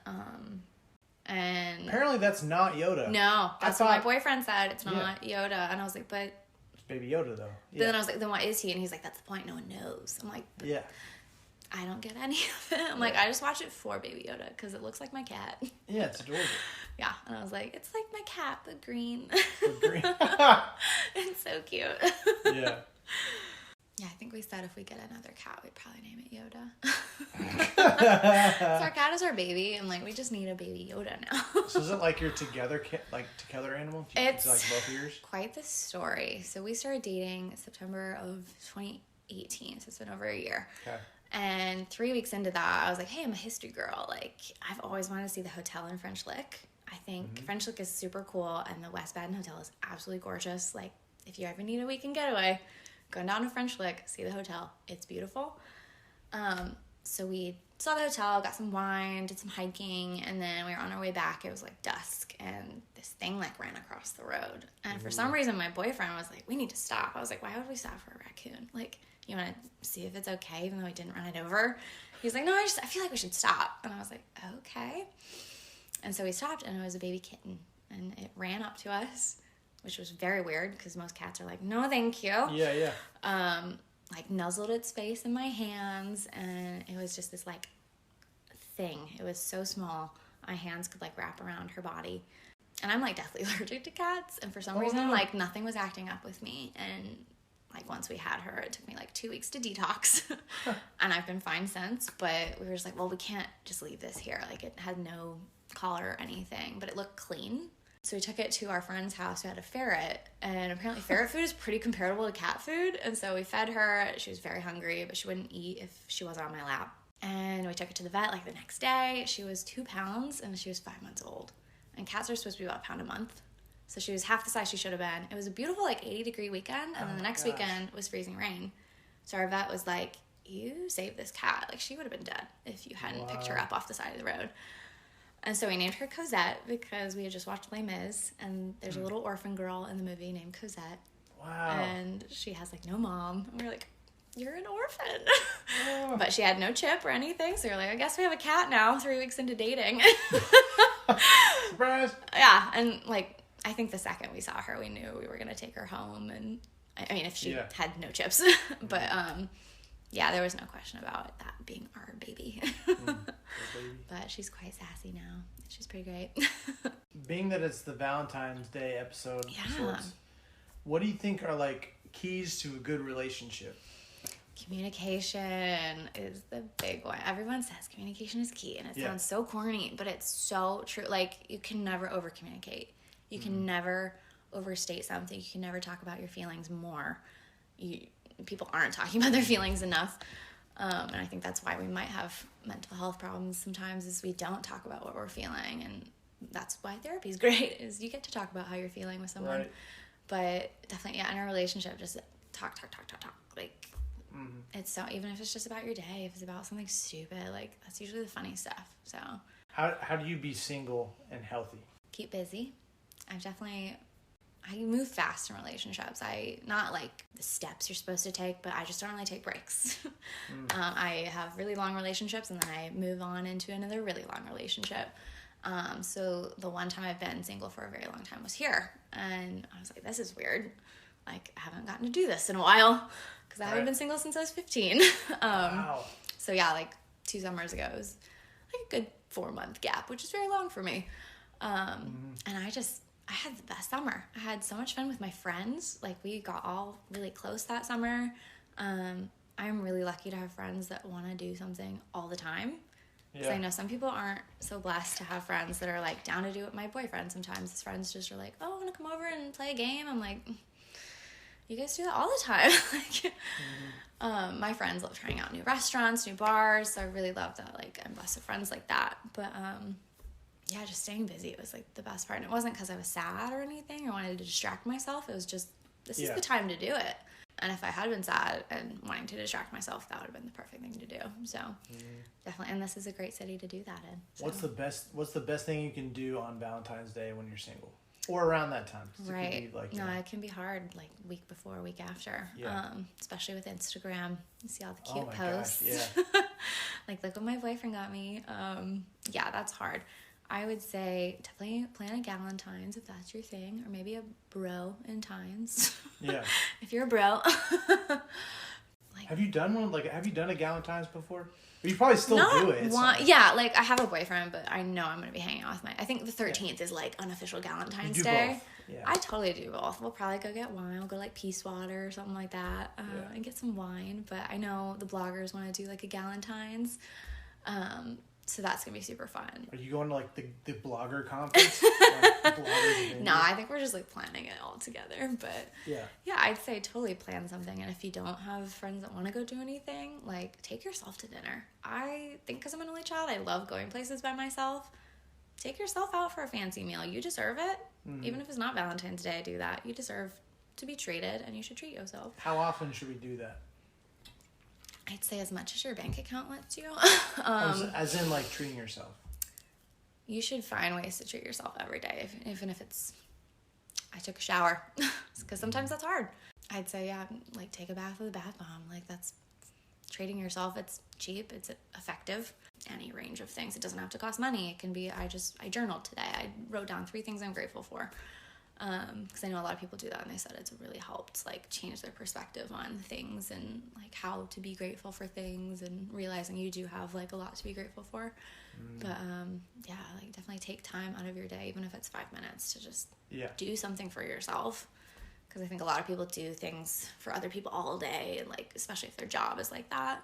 and apparently that's not Yoda. No, that's what my boyfriend said. It's not Yoda, and I was like, but it's Baby Yoda though. But then I was like, then what is he? And he's like, that's the point. No one knows. I'm like, I don't get any of it. I'm like, I just watch it for Baby Yoda because it looks like my cat. Yeah, it's adorable. Yeah, and I was like, it's like my cat, but green. It's so cute. Yeah. Yeah, I think we said if we get another cat, we'd probably name it Yoda. So our cat is our baby, and like we just need a baby Yoda now. So is it like your together animal? It's like both of yours? Quite the story. So we started dating September of 2018, so it's been over a year. Okay. And 3 weeks into that, I was like, hey, I'm a history girl. Like, I've always wanted to see the hotel in French Lick. I think French Lick is super cool, and the West Baden Hotel is absolutely gorgeous. Like, if you ever need a weekend getaway, going down to French Lick, see the hotel. It's beautiful. So we saw the hotel, got some wine, did some hiking, and then we were on our way back. It was like dusk, and this thing like ran across the road. And for some reason, my boyfriend was like, we need to stop. I was like, why would we stop for a raccoon? Like, you want to see if it's okay, even though we didn't run it over? He's like, no, I feel like we should stop. And I was like, okay. And so we stopped, and it was a baby kitten. and it ran up to us, which was very weird because most cats are like, no, thank you. Yeah. Like nuzzled its face in my hands, and it was just this like thing. It was so small. My hands could like wrap around her body. And I'm like deathly allergic to cats, and for some reason like nothing was acting up with me. And like once we had her, it took me like 2 weeks to detox. And I've been fine since, but we were just like, well, we can't just leave this here. Like it had no collar or anything, but it looked clean. So we took it to our friend's house who had a ferret, and apparently ferret food is pretty comparable to cat food. And so we fed her. She was very hungry, but she wouldn't eat if she wasn't on my lap. And we took her to the vet like the next day. She was 2 pounds and she was 5 months old. And cats are supposed to be about a pound a month. So she was half the size she should have been. It was a beautiful like 80-degree weekend, and then the next weekend was freezing rain. So our vet was like, you saved this cat. Like she would have been dead if you hadn't picked her up off the side of the road. And so we named her Cosette because we had just watched Les Mis, and there's a little orphan girl in the movie named Cosette. Wow. And she has like no mom. And we were like, you're an orphan. Oh. But she had no chip or anything. So you're like, I guess we have a cat now, 3 weeks into dating. Surprise. Yeah. And like, I think the second we saw her, we knew we were going to take her home. And I mean, if she had no chips, but, yeah, there was no question about that being our baby. But she's quite sassy now. She's pretty great. Being that it's the Valentine's Day episode, what do you think are like keys to a good relationship? Communication is the big one. Everyone says communication is key, and it sounds so corny, but it's so true. Like, you can never over communicate. You can never overstate something. You can never talk about your feelings more. People aren't talking about their feelings enough. And I think that's why we might have mental health problems sometimes, is we don't talk about what we're feeling. And that's why therapy is great, is you get to talk about how you're feeling with someone. Right. But definitely, in a relationship, just talk. Like, it's so, even if it's just about your day, if it's about something stupid, like, that's usually the funny stuff. So how do you be single and healthy? Keep busy. I move fast in relationships. Not like the steps you're supposed to take, but I just don't really take breaks. I have really long relationships, and then I move on into another really long relationship. So the one time I've been single for a very long time was here. And I was like, this is weird. Like, I haven't gotten to do this in a while, because I haven't been single since I was 15. Wow. So yeah, like 2 summers ago, it was like a good 4-month gap, which is very long for me. And I had the best summer. I had so much fun with my friends. Like, we got all really close that summer. I'm really lucky to have friends that want to do something all the time. Because I know some people aren't so blessed to have friends that are, like, down to do it. My boyfriend sometimes, his friends just are like, oh, I want to come over and play a game. I'm like, you guys do that all the time. Like, my friends love trying out new restaurants, new bars. So I really love that. Like, I'm blessed with friends like that. But, yeah, just staying busy, it was like the best part. And it wasn't because I was sad or anything or wanted to distract myself. It was just, this is the time to do it. And if I had been sad and wanting to distract myself, that would have been the perfect thing to do. So definitely, and this is a great city to do that in. So. What's the best thing you can do on Valentine's Day when you're single, or around that time? Right. It can be hard, like week before, week after. Yeah. Especially with Instagram, you see all the cute posts. Gosh, yeah. Like, look what my boyfriend got me. Yeah, that's hard. I would say definitely plan a Valentines if that's your thing, or maybe a bro in times. Yeah. If you're a bro. Like, have you done one? Like, have you done a Valentine's before? You probably still do it. Yeah, like, I have a boyfriend, but I know I'm going to be hanging out with I think the 13th is like unofficial Valentine's Day. Both. Yeah. I totally do both. We'll probably go get wine. We'll go like Peace Water or something like that, and get some wine. But I know the bloggers want to do like a Valentine's. So that's going to be super fun. Are you going to, like, the blogger conference? No, I think we're just, like, planning it all together. But, yeah, I'd say totally plan something. And if you don't have friends that want to go do anything, like, take yourself to dinner. I think because I'm an only child, I love going places by myself. Take yourself out for a fancy meal. You deserve it. Even if it's not Valentine's Day, do that. You deserve to be treated, and you should treat yourself. How often should we do that? I'd say as much as your bank account lets you. As in, like, treating yourself. You should find ways to treat yourself every day, even if it's, I took a shower, because sometimes that's hard. I'd say, like, take a bath with a bath bomb. Like, that's treating yourself. It's cheap, it's effective. Any range of things. It doesn't have to cost money. It can be, I journaled today. I wrote down 3 things I'm grateful for. Because I know a lot of people do that, and they said it's really helped like change their perspective on things and like how to be grateful for things, and realizing you do have like a lot to be grateful for. But yeah, like definitely take time out of your day, even if it's 5 minutes, to just do something for yourself. Because I think a lot of people do things for other people all day, and like especially if their job is like that,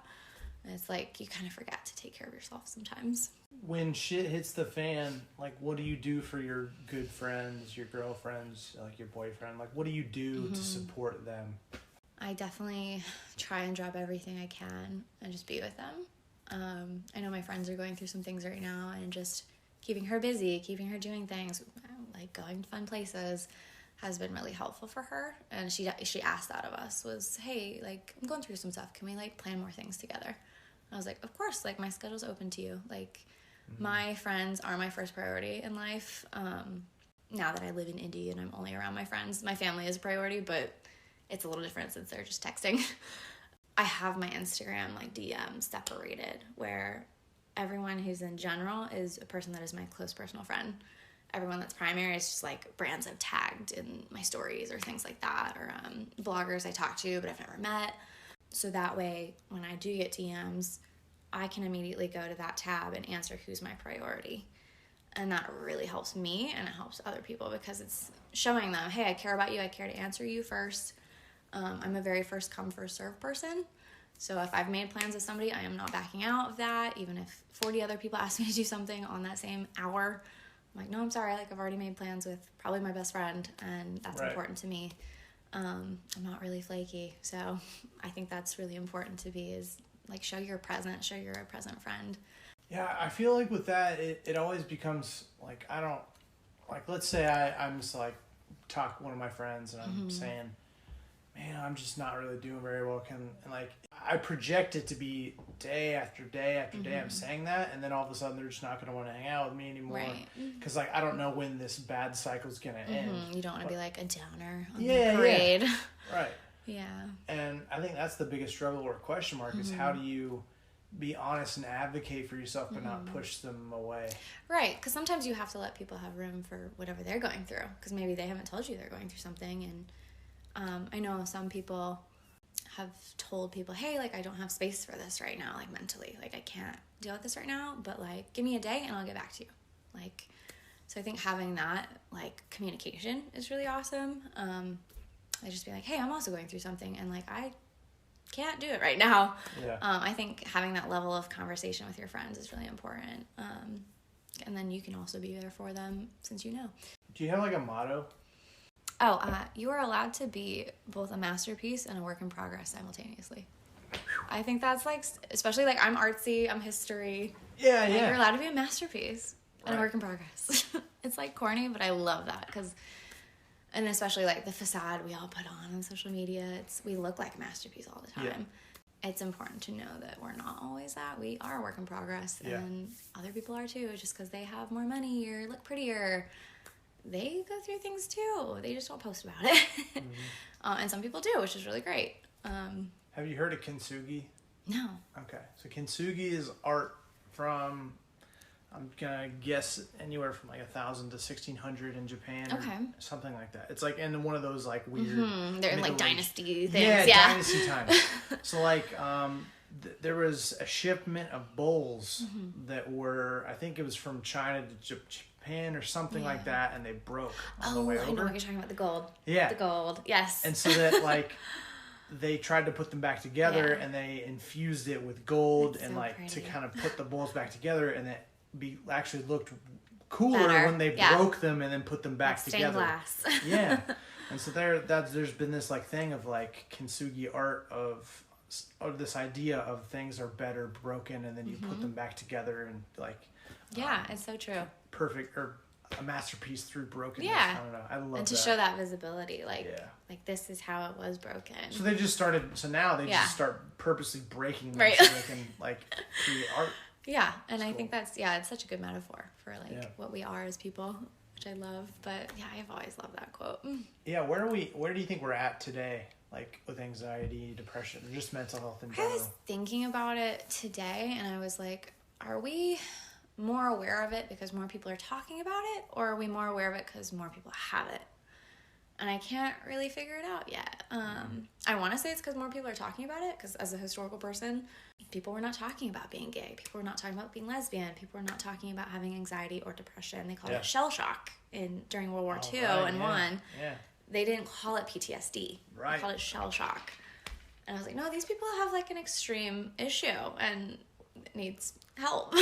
and it's like you kind of forget to take care of yourself sometimes. When shit hits the fan, like, what do you do for your good friends, your girlfriends, like your boyfriend? Like, what do you do to support them? I definitely try and drop everything I can and just be with them. I know my friends are going through some things right now, and just keeping her busy, keeping her doing things, like going to fun places, has been really helpful for her. And she asked that of us, was, hey, like, I'm going through some stuff. Can we, like, plan more things together? I was like, of course, like, my schedule's open to you. Like, my friends are my first priority in life. Now that I live in Indy and I'm only around my friends, my family is a priority, but it's a little different since they're just texting. I have my Instagram, like, DMs separated, where everyone who's in general is a person that is my close personal friend. Everyone that's primary is just, like, brands I've tagged in my stories or things like that, or bloggers I talk to but I've never met. So that way, when I do get DMs, I can immediately go to that tab and answer who's my priority. And that really helps me, and it helps other people, because it's showing them, hey, I care about you. I care to answer you first. I'm a very first come, first serve person. So if I've made plans with somebody, I am not backing out of that. Even if 40 other people ask me to do something on that same hour, I'm like, no, I'm sorry. Like, I've already made plans with probably my best friend, and that's important to me. I'm not really flaky. So I think that's really important to be, is like, show you're present, show you're a present friend. Yeah, I feel like with that, it always becomes like, I don't, like, let's say I'm just like, talk to one of my friends, and I'm saying, man, I'm just not really doing very well. And like, I project it to be day after day after day. I'm saying that, and then all of a sudden they're just not going to want to hang out with me anymore. Right. Because like, I don't know when this bad cycle's going to end. You don't want to be like a downer on the parade. Yeah. Right. Yeah. And I think that's the biggest struggle or question mark, is how do you be honest and advocate for yourself, but not push them away? Right. Because sometimes you have to let people have room for whatever they're going through, because maybe they haven't told you they're going through something. And I know some people have told people, hey, like, I don't have space for this right now, like, mentally, like, I can't deal with this right now, but like, give me a day and I'll get back to you. Like, so I think having that, like, communication is really awesome. I just be like, hey, I'm also going through something, and like, I can't do it right now. Yeah. I think having that level of conversation with your friends is really important. And then you can also be there for them, since you know. Do you have like a motto? You are allowed to be both a masterpiece and a work in progress simultaneously. I think that's like, especially like, I'm artsy, I'm history. Yeah. You're allowed to be a masterpiece and a work in progress. It's like corny, but I love that, because, and especially like the facade we all put on social media, we look like a masterpiece all the time. Yeah. It's important to know that we're not always that. We are a work in progress, and other people are too. Just because they have more money or look prettier, they go through things too. They just don't post about it. And some people do, which is really great. Have you heard of kintsugi? No. Okay. So kintsugi is art from, I'm going to guess, anywhere from like 1,000 to 1,600 in Japan. Okay. Or something like that. It's like in one of those like weird... They're in like dynasty things. Yeah, dynasty times. So like, there was a shipment of bowls that were, I think it was from China to Japan or something like that, and they broke on the way over. I know what you're talking about, the gold. Yeah. The gold, yes. And so that like, they tried to put them back together, and they infused it with gold, and so like pretty. To kind of put the bowls back together, and it actually looked cooler when they broke them and then put them back together. Glass. Yeah. And so there's been this like thing of like kintsugi art of this idea of things are better broken, and then you put them back together, and like it's so true. Perfect, or a masterpiece through brokenness. Yeah. I don't know. I love that. And to show that visibility, like this is how it was broken. So they just started. So now they just start purposely breaking them so they can like create art. Yeah, and I think that's it's such a good metaphor for like what we are as people, which I love. But I've always loved that quote. Yeah, where do you think we're at today? like with anxiety, depression, or just mental health in I general? was thinking about it today, and I was like, are we more aware of it because more people are talking about it, or are we more aware of it because more people have it? And I can't really figure it out yet. I want to say it's because more people are talking about it, because as a historical person, people were not talking about being gay. People were not talking about being lesbian. People were not talking about having anxiety or depression. They called it shell shock during World War II and One. Yeah. They didn't call it PTSD. Right. They called it shell shock. And I was like, no, these people have like an extreme issue and it needs help.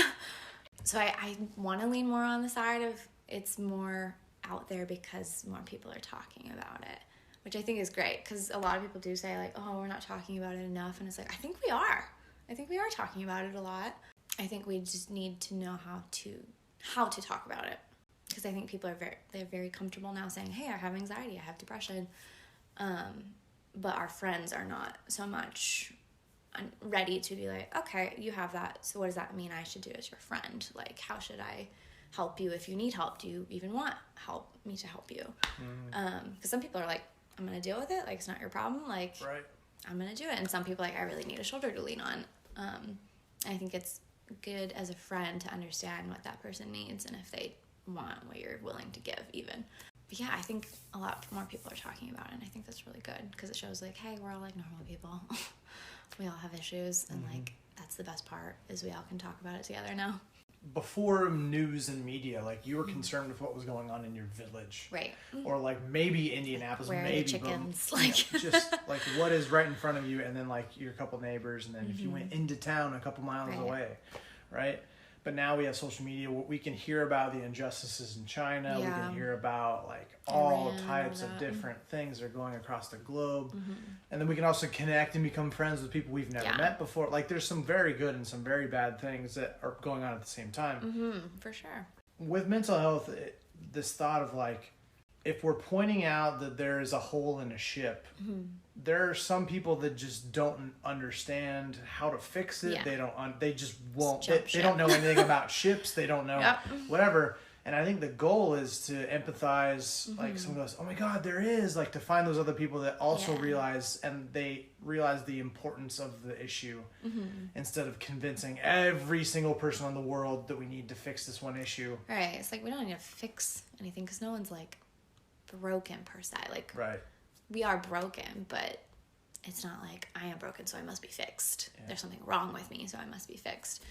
So I want to lean more on the side of it's more out there because more people are talking about it, which I think is great, because a lot of people do say like, oh, we're not talking about it enough, and it's like, I think we are talking about it a lot. I think we just need to know how to talk about it, because I think people are very comfortable now saying, hey, I have anxiety, I have depression, but our friends are not so much ready to be like, okay, you have that, so what does that mean I should do as your friend? Like, how should I help you if you need help? Do you even want me to help you? Because some people are like, I'm gonna deal with it, like it's not your problem, like Right. I'm gonna do it. And some people are like, I really need a shoulder to lean on. I think it's good as a friend to understand what that person needs and if they want what you're willing to give even. But yeah, I think a lot more people are talking about it, and I think that's really good, because it shows like, hey, we're all like normal people. We all have issues, and like that's the best part, is we all can talk about it together now. Before news and media, like you were concerned with what was going on in your village, Right? or like maybe Indianapolis, Where are the maybe chickens? but, Like just like what is right in front of you, and then like your couple neighbors, and then if you went into town a couple miles away, right? But now we have social media. We can hear about the injustices in China. We can hear about like all types of different things that are going across the globe. And then we can also connect and become friends with people we've never met before. Like there's some very good and some very bad things that are going on at the same time. For sure. With mental health, this thought of like, if we're pointing out that there is a hole in a ship, there are some people that just don't understand how to fix it. They just won't. They don't know anything about ships. They don't know whatever. And I think the goal is to empathize. Like someone goes, oh my God, there is, like, to find those other people that also realize, and they realize the importance of the issue, instead of convincing every single person in the world that we need to fix this one issue. Right. It's like, we don't need to fix anything, because no one's like broken per se. Like, we are broken, but it's not like I am broken, so I must be fixed. There's something wrong with me, so I must be fixed.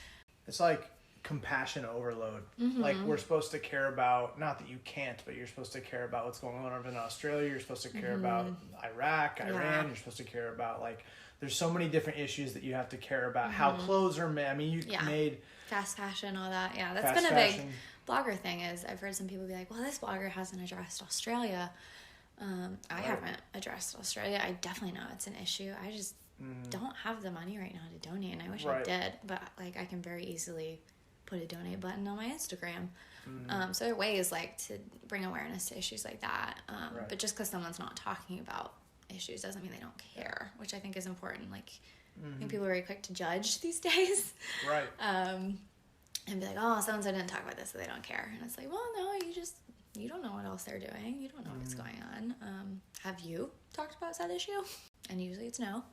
It's like compassion overload. Like, we're supposed to care about, not that you can't, but you're supposed to care about what's going on over in Australia. You're supposed to care about Iraq, Iran. You're supposed to care about, like, there's so many different issues that you have to care about. How clothes are made. I mean, you made fast fashion, all that. Yeah, that's been a big blogger thing. Is I've heard some people be like, well, this blogger hasn't addressed Australia. I haven't addressed Australia. I definitely know it's an issue. I just don't have the money right now to donate, and I wish I did. But like, I can very easily put a donate button on my Instagram. So there are ways like to bring awareness to issues like that. But just because someone's not talking about issues doesn't mean they don't care, which I think is important. Like, I think people are very quick to judge these days. Right. And be like, oh, so-and-so didn't talk about this, so they don't care. And it's like, well, no, you don't know what else they're doing. You don't know what's going on. Have you talked about said issue? And usually it's no.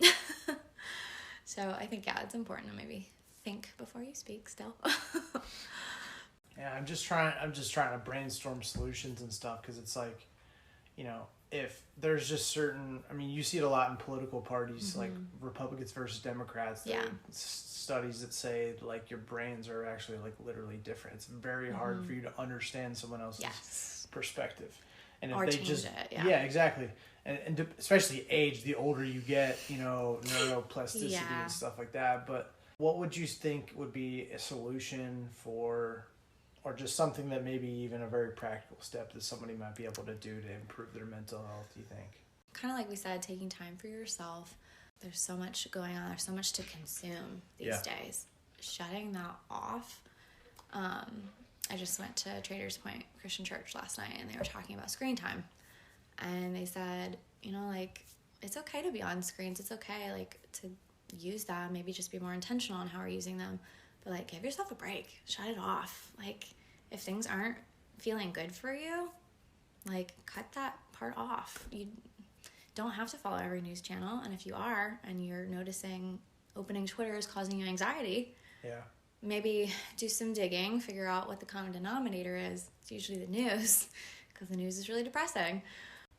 So I think, yeah, it's important to maybe think before you speak still. Yeah, I'm just trying to brainstorm solutions and stuff, because it's like, you know, if there's just certain, I mean, you see it a lot in political parties, like Republicans versus Democrats. There are studies that say, like, your brains are actually, like, literally different. It's very hard for you to understand someone else's perspective. And if or they change just, it, exactly. And especially age, the older you get, you know, neuroplasticity and stuff like that. But what would you think would be a solution for, or just something that maybe even a very practical step that somebody might be able to do to improve their mental health, do you think? Kind of like we said, taking time for yourself. There's so much going on. There's so much to consume these days. Shutting that off. I just went to Traders Point Christian Church last night, and they were talking about screen time. And they said, you know, like, it's okay to be on screens. It's okay, like, to use them. Maybe just be more intentional on how we're using them. But, like, give yourself a break. Shut it off. Like, if things aren't feeling good for you, like, cut that part off. You don't have to follow every news channel. And if you are, and you're noticing opening Twitter is causing you anxiety, maybe do some digging, figure out what the common denominator is. It's usually the news, because the news is really depressing.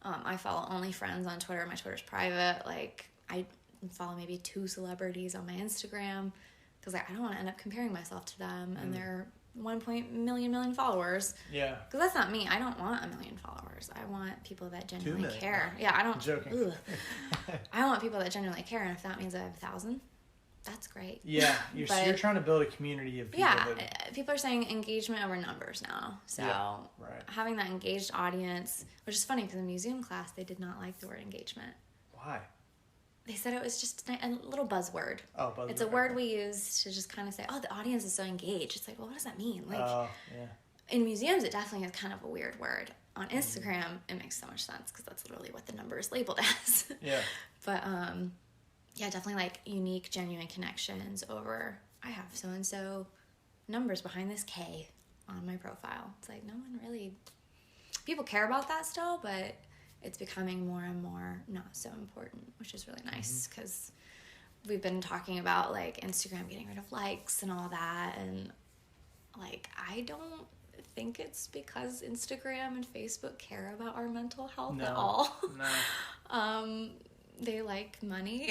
I follow only friends on Twitter. My Twitter's private. Like, I follow maybe 2 celebrities on my Instagram, because I don't want to end up comparing myself to them and their 1 million followers. Yeah. Because that's not me. I don't want 1 million followers. I want people that genuinely care. Yeah, I don't. Joking. I want people that genuinely care, and if that means I have 1,000, that's great. Yeah, you're trying to build a community of people. Yeah, people are saying engagement over numbers now. So having that engaged audience, which is funny because in museum class they did not like the word engagement. Why? They said it was just a little buzzword. Oh, buzzword. It's a word we use to just kind of say, oh, the audience is so engaged. It's like, well, what does that mean? Like, in museums, it definitely is kind of a weird word. On Instagram, it makes so much sense because that's literally what the number is labeled as. Yeah. But, yeah, definitely like unique, genuine connections over, I have so-and-so numbers behind this K on my profile. It's like, no one really, people care about that still, but it's becoming more and more not so important, which is really nice because we've been talking about like Instagram getting rid of likes and all that. And like, I don't think it's because Instagram and Facebook care about our mental health at all. No. They like money.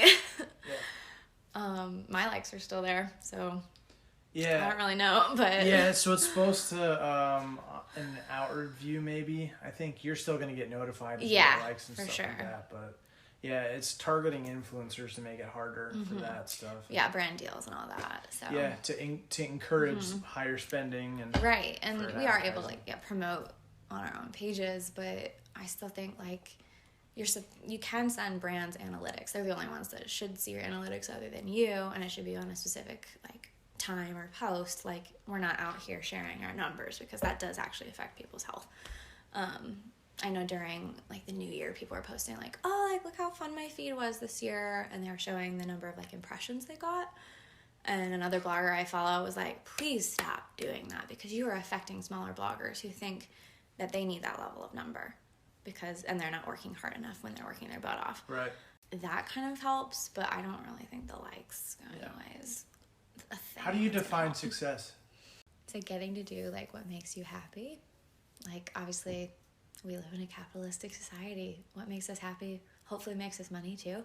My likes are still there, so I don't really know, but so it's supposed to an outward view maybe. I think you're still going to get notified of likes and stuff like that, but it's targeting influencers to make it harder for that stuff. Yeah, brand deals and all that. So to encourage higher spending and and we are able to promote on our own pages, but I still think like you can send brands analytics. They're the only ones that should see your analytics other than you, and it should be on a specific like time or post. Like, we're not out here sharing our numbers because that does actually affect people's health. I know during like the new year, people were posting like, oh, like look how fun my feed was this year, and they were showing the number of like impressions they got. And another blogger I follow was like, please stop doing that because you are affecting smaller bloggers who think that they need that level of number. And they're not working hard enough when they're working their butt off. Right. That kind of helps, but I don't really think the likes going away is a thing. How do you define success? It's like getting to do like what makes you happy. Like, obviously, we live in a capitalistic society. What makes us happy hopefully makes us money too,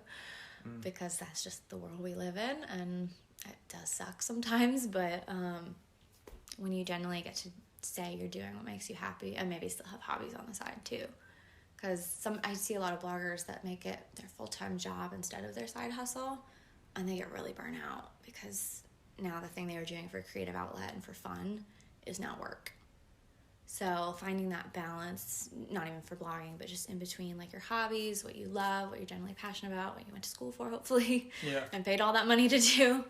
because that's just the world we live in, and it does suck sometimes, but when you generally get to say you're doing what makes you happy and maybe still have hobbies on the side too. Because I see a lot of bloggers that make it their full-time job instead of their side hustle, and they get really burnt out because now the thing they were doing for a creative outlet and for fun is now work. So finding that balance, not even for blogging, but just in between like your hobbies, what you love, what you're generally passionate about, what you went to school for, hopefully, and paid all that money to do.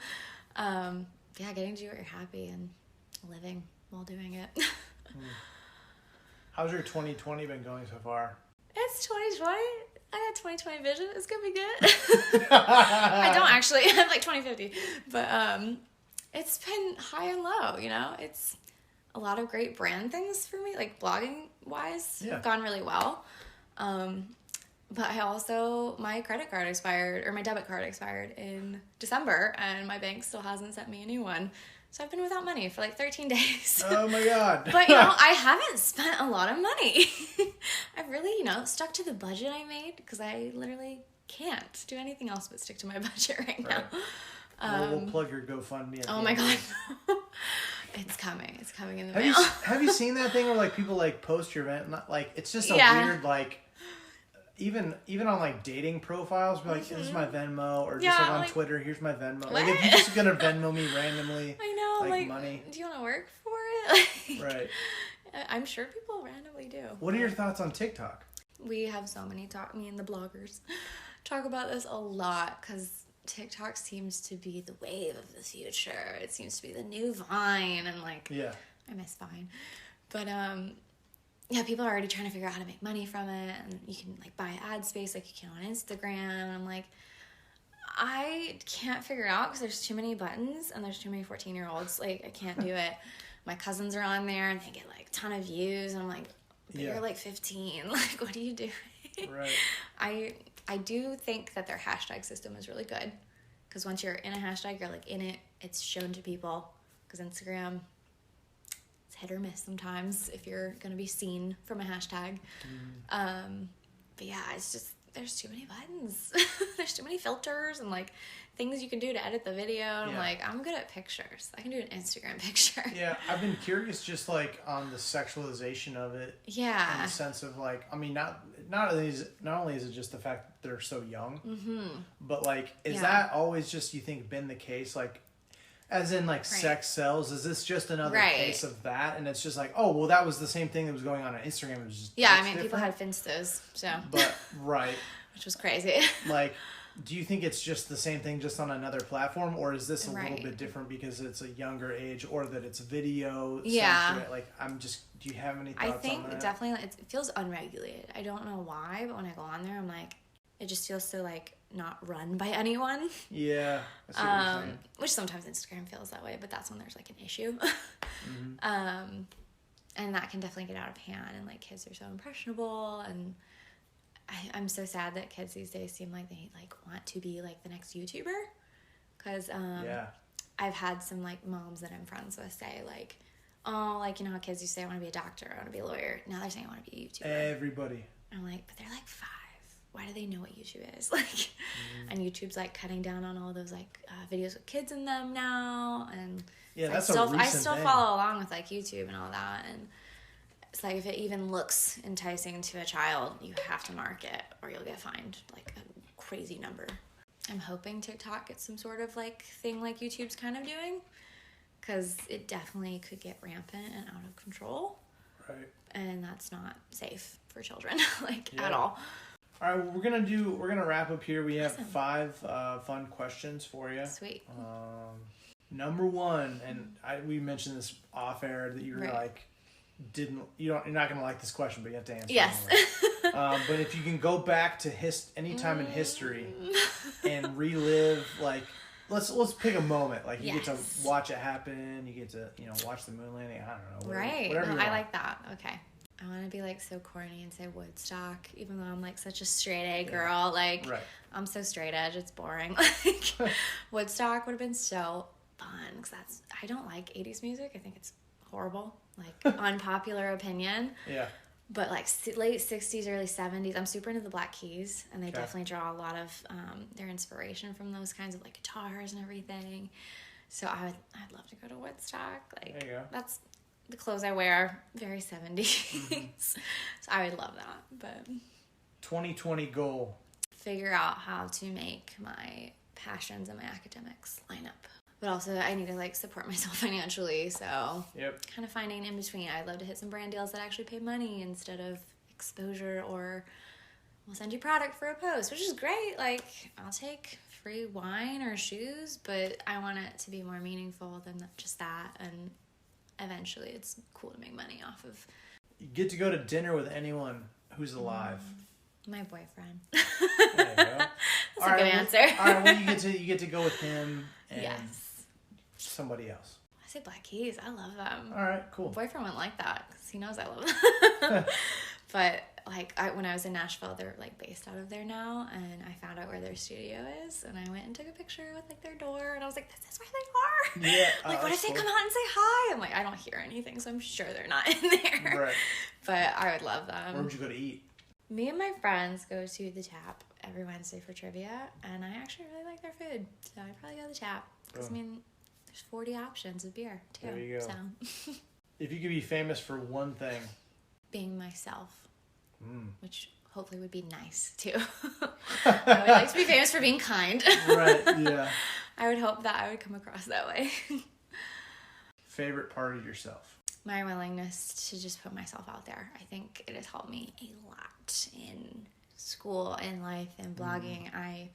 Getting to do what you're happy and living while doing it. How's your 2020 been going so far? It's 2020. I got 2020 vision. It's gonna be good. I don't actually. I have like 2050. But it's been high and low, you know? It's a lot of great brand things for me, like blogging-wise, have gone really well. But I also, my credit card expired, or my debit card expired in December, and my bank still hasn't sent me a new one. So I've been without money for like 13 days. Oh my God. But, I haven't spent a lot of money. I've really, stuck to the budget I made because I literally can't do anything else but stick to my budget right now. We'll plug your GoFundMe. Oh my God. It's coming. It's coming in the mail. Have you seen that thing where like people like post your event? Like, it's just a weird like... Even on like dating profiles, be like, this is my Venmo, or just like on Twitter, here's my Venmo. What? Like, if you're just gonna Venmo me randomly, I know, like money. Do you want to work for it? Right. I'm sure people randomly do. What are your thoughts on TikTok? We have so many me and the bloggers talk about this a lot because TikTok seems to be the wave of the future. It seems to be the new Vine, and like, I miss Vine, but people are already trying to figure out how to make money from it, and you can like buy ad space like you can on Instagram. And I'm like, I can't figure it out because there's too many buttons and there's too many 14-year-olds. Like, I can't do it. My cousins are on there and they get like a ton of views, and I'm like, but you're like 15. Like, what are you doing? Right. I I do think that their hashtag system is really good. Because once you're in a hashtag, you're like in it. It's shown to people. Because Instagram, it's hit or miss sometimes if you're going to be seen from a hashtag. But yeah, it's just, there's too many buttons. There's too many filters and like things you can do to edit the video. And I'm like, I'm good at pictures. I can do an Instagram picture. Yeah, I've been curious just like on the sexualization of it. Yeah. In the sense of like, I mean, not only is it just the fact that they're so young, but like, is that always just, you think, been the case? Like, as in like sex sells, is this just another case of that? And it's just like, oh, well, that was the same thing that was going on Instagram. It was just I mean, people had Finstas, so. But, Which was crazy. Like, do you think it's just the same thing just on another platform, or is this a little bit different because it's a younger age, or that it's video? Yeah. Like, do you have any thoughts on that? I think definitely it feels unregulated. I don't know why, but when I go on there, I'm like, it just feels so like not run by anyone. Yeah. I see what you're saying. Which sometimes Instagram feels that way, but that's when there's like an issue. And that can definitely get out of hand, and like kids are so impressionable, and I'm so sad that kids these days seem like they like want to be like the next YouTuber, because I've had some like moms that I'm friends with say like, oh, like, you know how kids used to say I want to be a doctor, I want to be a lawyer. Now they're saying I want to be a YouTuber. Everybody. I'm like, but they're like 5. Why do they know what YouTube is? Like, and YouTube's like cutting down on all those like videos with kids in them now, and that's I a recent still thing. follow along with like YouTube and all that, and it's like if it even looks enticing to a child, you have to mark it or you'll get fined like a crazy number. I'm hoping TikTok gets some sort of like thing like YouTube's kind of doing, because it definitely could get rampant and out of control. Right. And that's not safe for children, like at all. All right, we're gonna wrap up here. We have 5 fun questions for you. Sweet. Number 1, and we mentioned this off air that you were like, you're not gonna like this question, but you have to answer. Yes. Anyway. But if you can go back to any time in history and relive, like, let's pick a moment. Like, you get to watch it happen. You get to watch the moon landing. I don't know. Whatever I like that. Okay. I want to be like so corny and say Woodstock, even though I'm like such a straight A girl. Like, I'm so straight edge, it's boring. Like, Woodstock would have been so fun, because I don't like 80s music. I think it's horrible. Like, unpopular opinion. Yeah. But like late 60s, early 70s, I'm super into the Black Keys, and they definitely draw a lot of their inspiration from those kinds of like guitars and everything. So I'd love to go to Woodstock. Like, there you go. That's the clothes I wear, very 70s. So I would love that. But 2020 goal. Figure out how to make my passions and my academics line up. But also I need to like support myself financially. So kind of finding in between. I'd love to hit some brand deals that actually pay money instead of exposure, or we'll send you product for a post, which is great. Like, I'll take free wine or shoes, but I want it to be more meaningful than just that. And eventually it's cool to make money off of. You get to go to dinner with anyone who's alive. My boyfriend. There you go. That's a good answer. All right, well, you get to go with him and somebody else. I say Black Keys. I love them. All right, cool. Boyfriend wouldn't like that because he knows I love them. But like when I was in Nashville, they're like based out of there now, and I found out where their studio is, and I went and took a picture with like their door, and I was like, "This is where they are." Yeah. Like, what if they come out and say hi? I'm like, I don't hear anything, so I'm sure they're not in there. Right. But I would love them. Where would you go to eat? Me and my friends go to the Tap every Wednesday for trivia, and I actually really like their food, so I'd probably go to the Tap because I mean, there's 40 options of beer too. There you go. So. If you could be famous for one thing. Being myself. Which hopefully would be nice too. I would like to be famous for being kind. Right, yeah. I would hope that I would come across that way. Favorite part of yourself? My willingness to just put myself out there. I think it has helped me a lot in school, in life, and blogging. I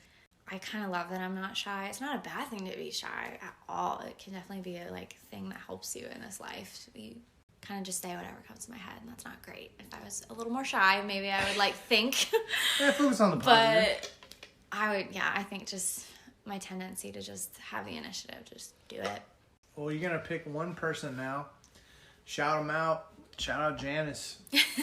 kind of love that I'm not shy. It's not a bad thing to be shy at all. It can definitely be a thing that helps you in this life. You kind of just say whatever comes to my head, and that's not great. If I was a little more shy, maybe I would think. Yeah, focus on the positive. But I think just my tendency to just have the initiative, just do it. Well, you're going to pick one person now. Shout them out. Shout out Janice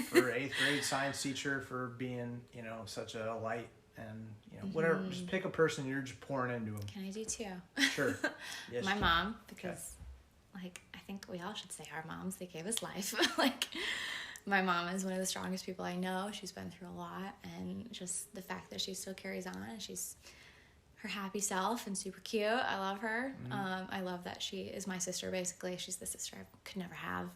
for 8th grade science teacher for being, such a light and whatever. Just pick a person you're just pouring into them. Can I do two? Sure. Yes, my mom, because I think we all should say our moms. They gave us life. My mom is one of the strongest people I know. She's been through a lot, and just the fact that she still carries on, and she's her happy self and super cute. I love her. I love that she is my sister, basically. She's the sister I could never have.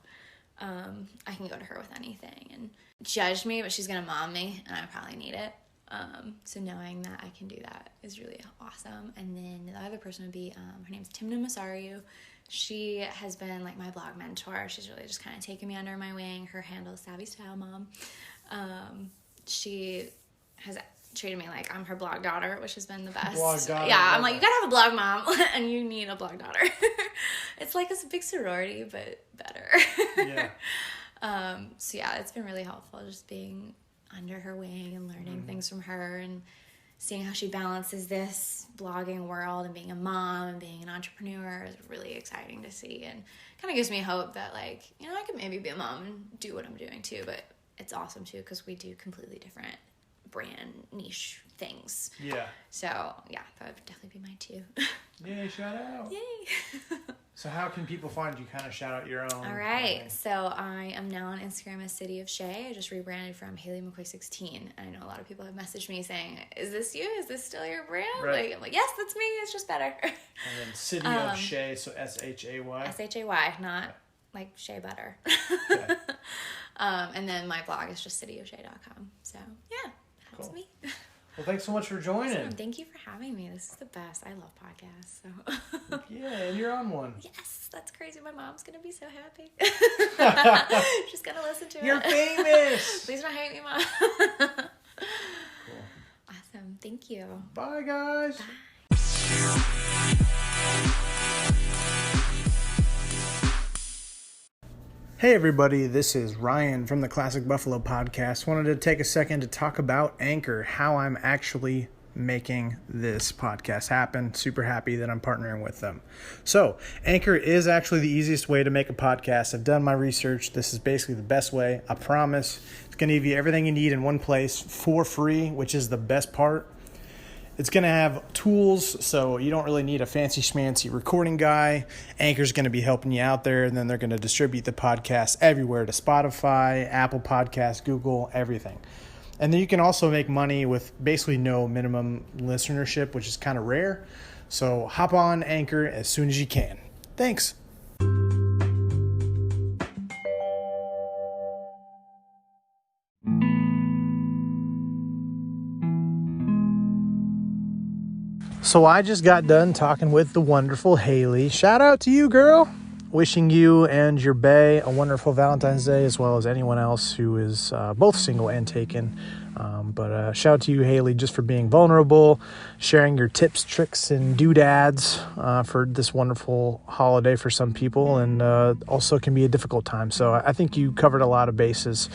I can go to her with anything and judge me, but she's going to mom me, and I probably need it. So knowing that I can do that is really awesome. And then the other person would be, her name's Timna Masariu. She has been like my blog mentor. She's really just kind of taken me under my wing. Her handle is Savvy Style Mom. She has treated me like I'm her blog daughter, which has been the best. Blog daughter. Yeah, I'm like, you gotta have a blog mom, and you need a blog daughter. It's like a big sorority, but better. Yeah. So yeah, it's been really helpful just being under her wing and learning things from her and seeing how she balances this blogging world and being a mom and being an entrepreneur is really exciting to see, and kind of gives me hope that I could maybe be a mom and do what I'm doing too. But it's awesome too because we do completely different brand niche things. Yeah. So yeah, that would definitely be mine too. Yay, shout out. Yay. So how can people find you? Kind of shout out your own. All right. So I am now on Instagram as City of Shay. I just rebranded from Hayley McCoy 16. I know a lot of people have messaged me saying, is this you? Is this still your brand? Right. I'm like, yes, that's me. It's just better. And then City of Shay, so SHAY. SHAY, not like Shea Butter. Okay. And then my blog is just cityofshay.com. So yeah, that's me. Well, thanks so much for joining. Awesome. Thank you for having me. This is the best. I love podcasts. So. Yeah, and you're on one. Yes, that's crazy. My mom's going to be so happy. She's going to listen to You're it. famous. Please don't hate me, Mom. Cool. Awesome. Thank you. Bye, guys. Bye. Hey everybody, this is Ryan from the Classic Buffalo Podcast. Wanted to take a second to talk about Anchor, how I'm actually making this podcast happen. Super happy that I'm partnering with them. So, Anchor is actually the easiest way to make a podcast. I've done my research. This is basically the best way. I promise. It's going to give you everything you need in one place for free, which is the best part. It's going to have tools, so you don't really need a fancy schmancy recording guy. Anchor's going to be helping you out there, and then they're going to distribute the podcast everywhere to Spotify, Apple Podcasts, Google, everything. And then you can also make money with basically no minimum listenership, which is kind of rare. So hop on Anchor as soon as you can. Thanks. So I just got done talking with the wonderful Hayley. Shout out to you, girl. Wishing you and your bae a wonderful Valentine's Day, as well as anyone else who is both single and taken. But shout out to you, Hayley, just for being vulnerable, sharing your tips, tricks, and doodads for this wonderful holiday for some people, and also can be a difficult time. So I think you covered a lot of bases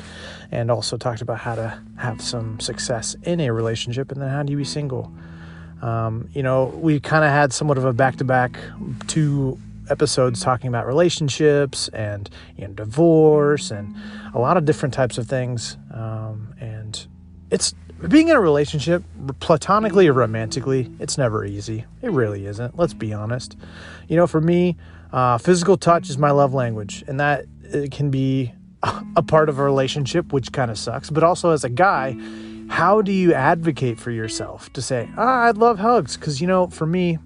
and also talked about how to have some success in a relationship, and then how do you be single. We kind of had somewhat of a back-to-back 2 episodes talking about relationships and divorce and a lot of different types of things. And it's being in a relationship, platonically or romantically, it's never easy. It really isn't. Let's be honest. For me, physical touch is my love language, and that it can be a part of a relationship, which kind of sucks. But also as a guy, how do you advocate for yourself to say, I'd love hugs? Because, for me,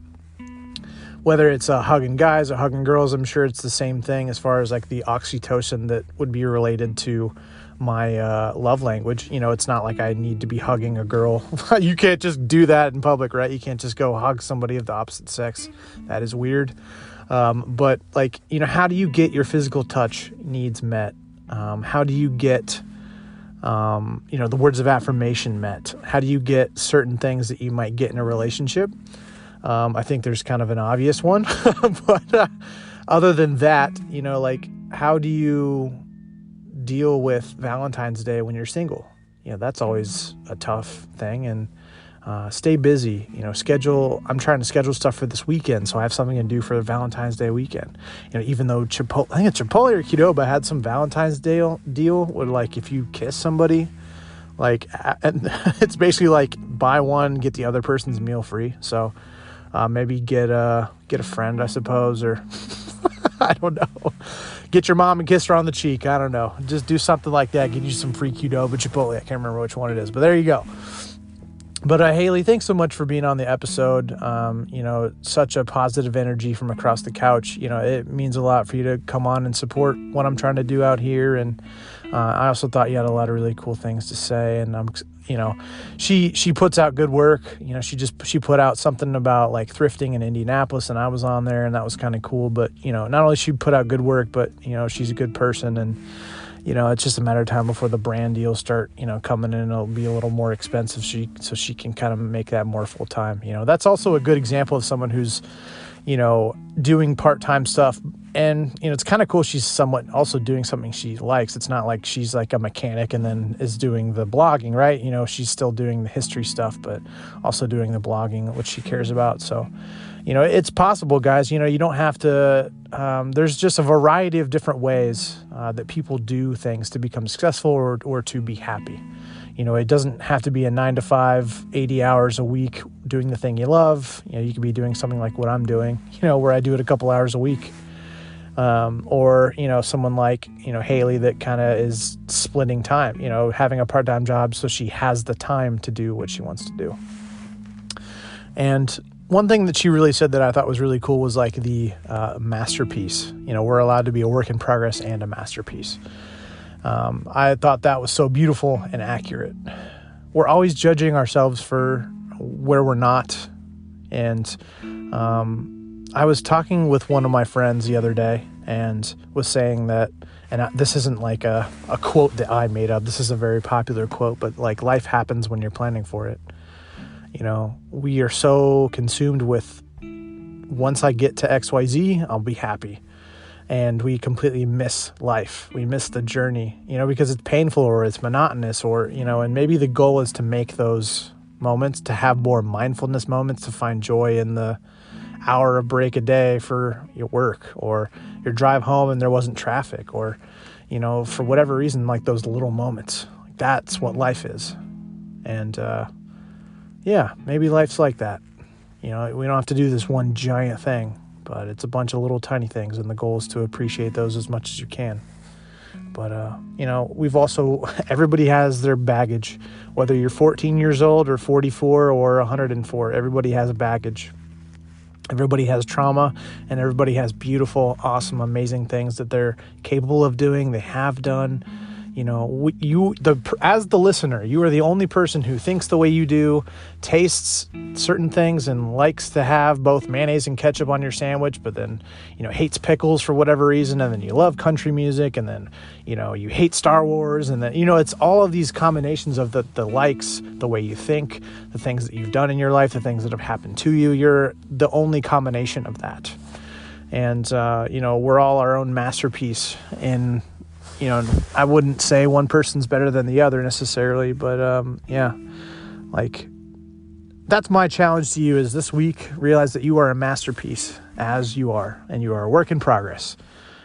whether it's hugging guys or hugging girls, I'm sure it's the same thing as far as like the oxytocin that would be related to my love language. It's not like I need to be hugging a girl. You can't just do that in public, right? You can't just go hug somebody of the opposite sex. That is weird. But how do you get your physical touch needs met? How do you get the words of affirmation met? How do you get certain things that you might get in a relationship? I think there's kind of an obvious one, but other than that, how do you deal with Valentine's Day when you're single? That's always a tough thing, and stay busy, I'm trying to schedule stuff for this weekend, so I have something to do for the Valentine's Day weekend. Even though I think it's Chipotle or Qdoba had some Valentine's Day deal where if you kiss somebody Like, and it's basically like buy one, get the other person's meal free. So maybe get a friend, I suppose, or I don't know. Get your mom and kiss her on the cheek. I don't know. Just do something like that. Get you some free Qdoba Chipotle. I can't remember which one it is, but there you go. But Hayley, thanks so much for being on the episode. Such a positive energy from across the couch. It means a lot for you to come on and support what I'm trying to do out here. And I also thought you had a lot of really cool things to say. And she puts out good work. She put out something about like thrifting in Indianapolis, and I was on there, and that was kind of cool. But not only she put out good work, but she's a good person, and it's just a matter of time before the brand deals start, coming in. It'll be a little more expensive, so she can kind of make that more full time. That's also a good example of someone who's, doing part-time stuff. And, it's kind of cool. She's somewhat also doing something she likes. It's not like she's like a mechanic and then is doing the blogging, right? She's still doing the history stuff, but also doing the blogging, which she cares about. So, it's possible, guys. You don't have to, there's just a variety of different ways that people do things to become successful or to be happy. It doesn't have to be a 9-to-5, 80 hours a week doing the thing you love. You could be doing something like what I'm doing, where I do it a couple hours a week. Or someone like, Hayley that kind of is splitting time, having a part-time job so she has the time to do what she wants to do. And one thing that she really said that I thought was really cool was like the masterpiece. We're allowed to be a work in progress and a masterpiece. I thought that was so beautiful and accurate. We're always judging ourselves for where we're not. And I was talking with one of my friends the other day and was saying that, and this isn't like a quote that I made up. This is a very popular quote, but like life happens when you're planning for it. We are so consumed with once I get to XYZ, I'll be happy. And we completely miss life. We miss the journey, because it's painful or it's monotonous or, and maybe the goal is to make those moments, to have more mindfulness moments, to find joy in the hour of break a day for your work or your drive home and there wasn't traffic or, for whatever reason, like those little moments. Like that's what life is. And, maybe life's like that. We don't have to do this one giant thing, but it's a bunch of little tiny things, and the goal is to appreciate those as much as you can. But, we've also, everybody has their baggage, whether you're 14 years old or 44 or 104, everybody has a baggage. Everybody has trauma, and everybody has beautiful, awesome, amazing things that they're capable of doing, they have done. As the listener, you are the only person who thinks the way you do, tastes certain things, and likes to have both mayonnaise and ketchup on your sandwich, but then, hates pickles for whatever reason, and then you love country music, and then, you hate Star Wars, and then, it's all of these combinations of the likes, the way you think, the things that you've done in your life, the things that have happened to you. You're the only combination of that. And, we're all our own masterpiece in, I wouldn't say one person's better than the other necessarily, but that's my challenge to you is this week, realize that you are a masterpiece as you are, and you are a work in progress.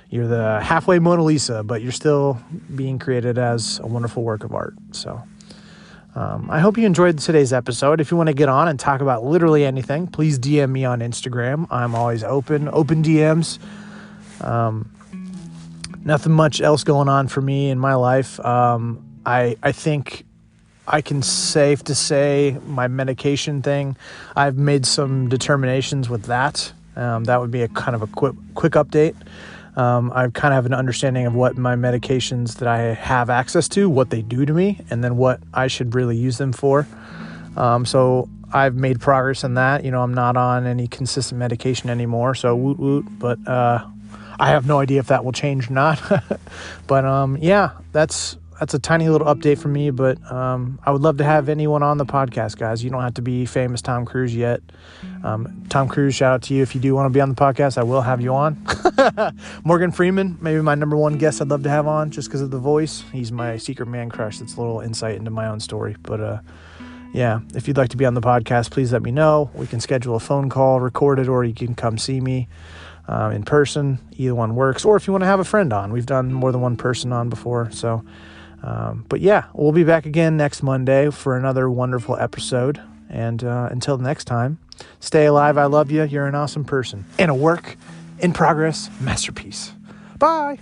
You're the halfway Mona Lisa, but you're still being created as a wonderful work of art. So I hope you enjoyed today's episode. If you want to get on and talk about literally anything, please DM me on Instagram. I'm always open DMs. Nothing much else going on for me in my life. I think I can safe to say my medication thing, I've made some determinations with that. That would be a kind of a quick update. I kind of have an understanding of what my medications that I have access to, what they do to me, and then what I should really use them for. So I've made progress in that. I'm not on any consistent medication anymore, so woot woot, but I have no idea if that will change or not. But that's a tiny little update from me, but I would love to have anyone on the podcast, guys. You don't have to be famous Tom Cruise yet. Tom Cruise, shout out to you. If you do want to be on the podcast, I will have you on. Morgan Freeman, maybe my number one guest I'd love to have on just because of the voice. He's my secret man crush. That's a little insight into my own story. But if you'd like to be on the podcast, please let me know. We can schedule a phone call, record it, or you can come see me in person. Either one works. Or if you want to have a friend on. We've done more than one person on before, so But yeah, we'll be back again next Monday for another wonderful episode. And until next time, stay alive. I love you. You're an awesome person and a work in progress masterpiece. Bye.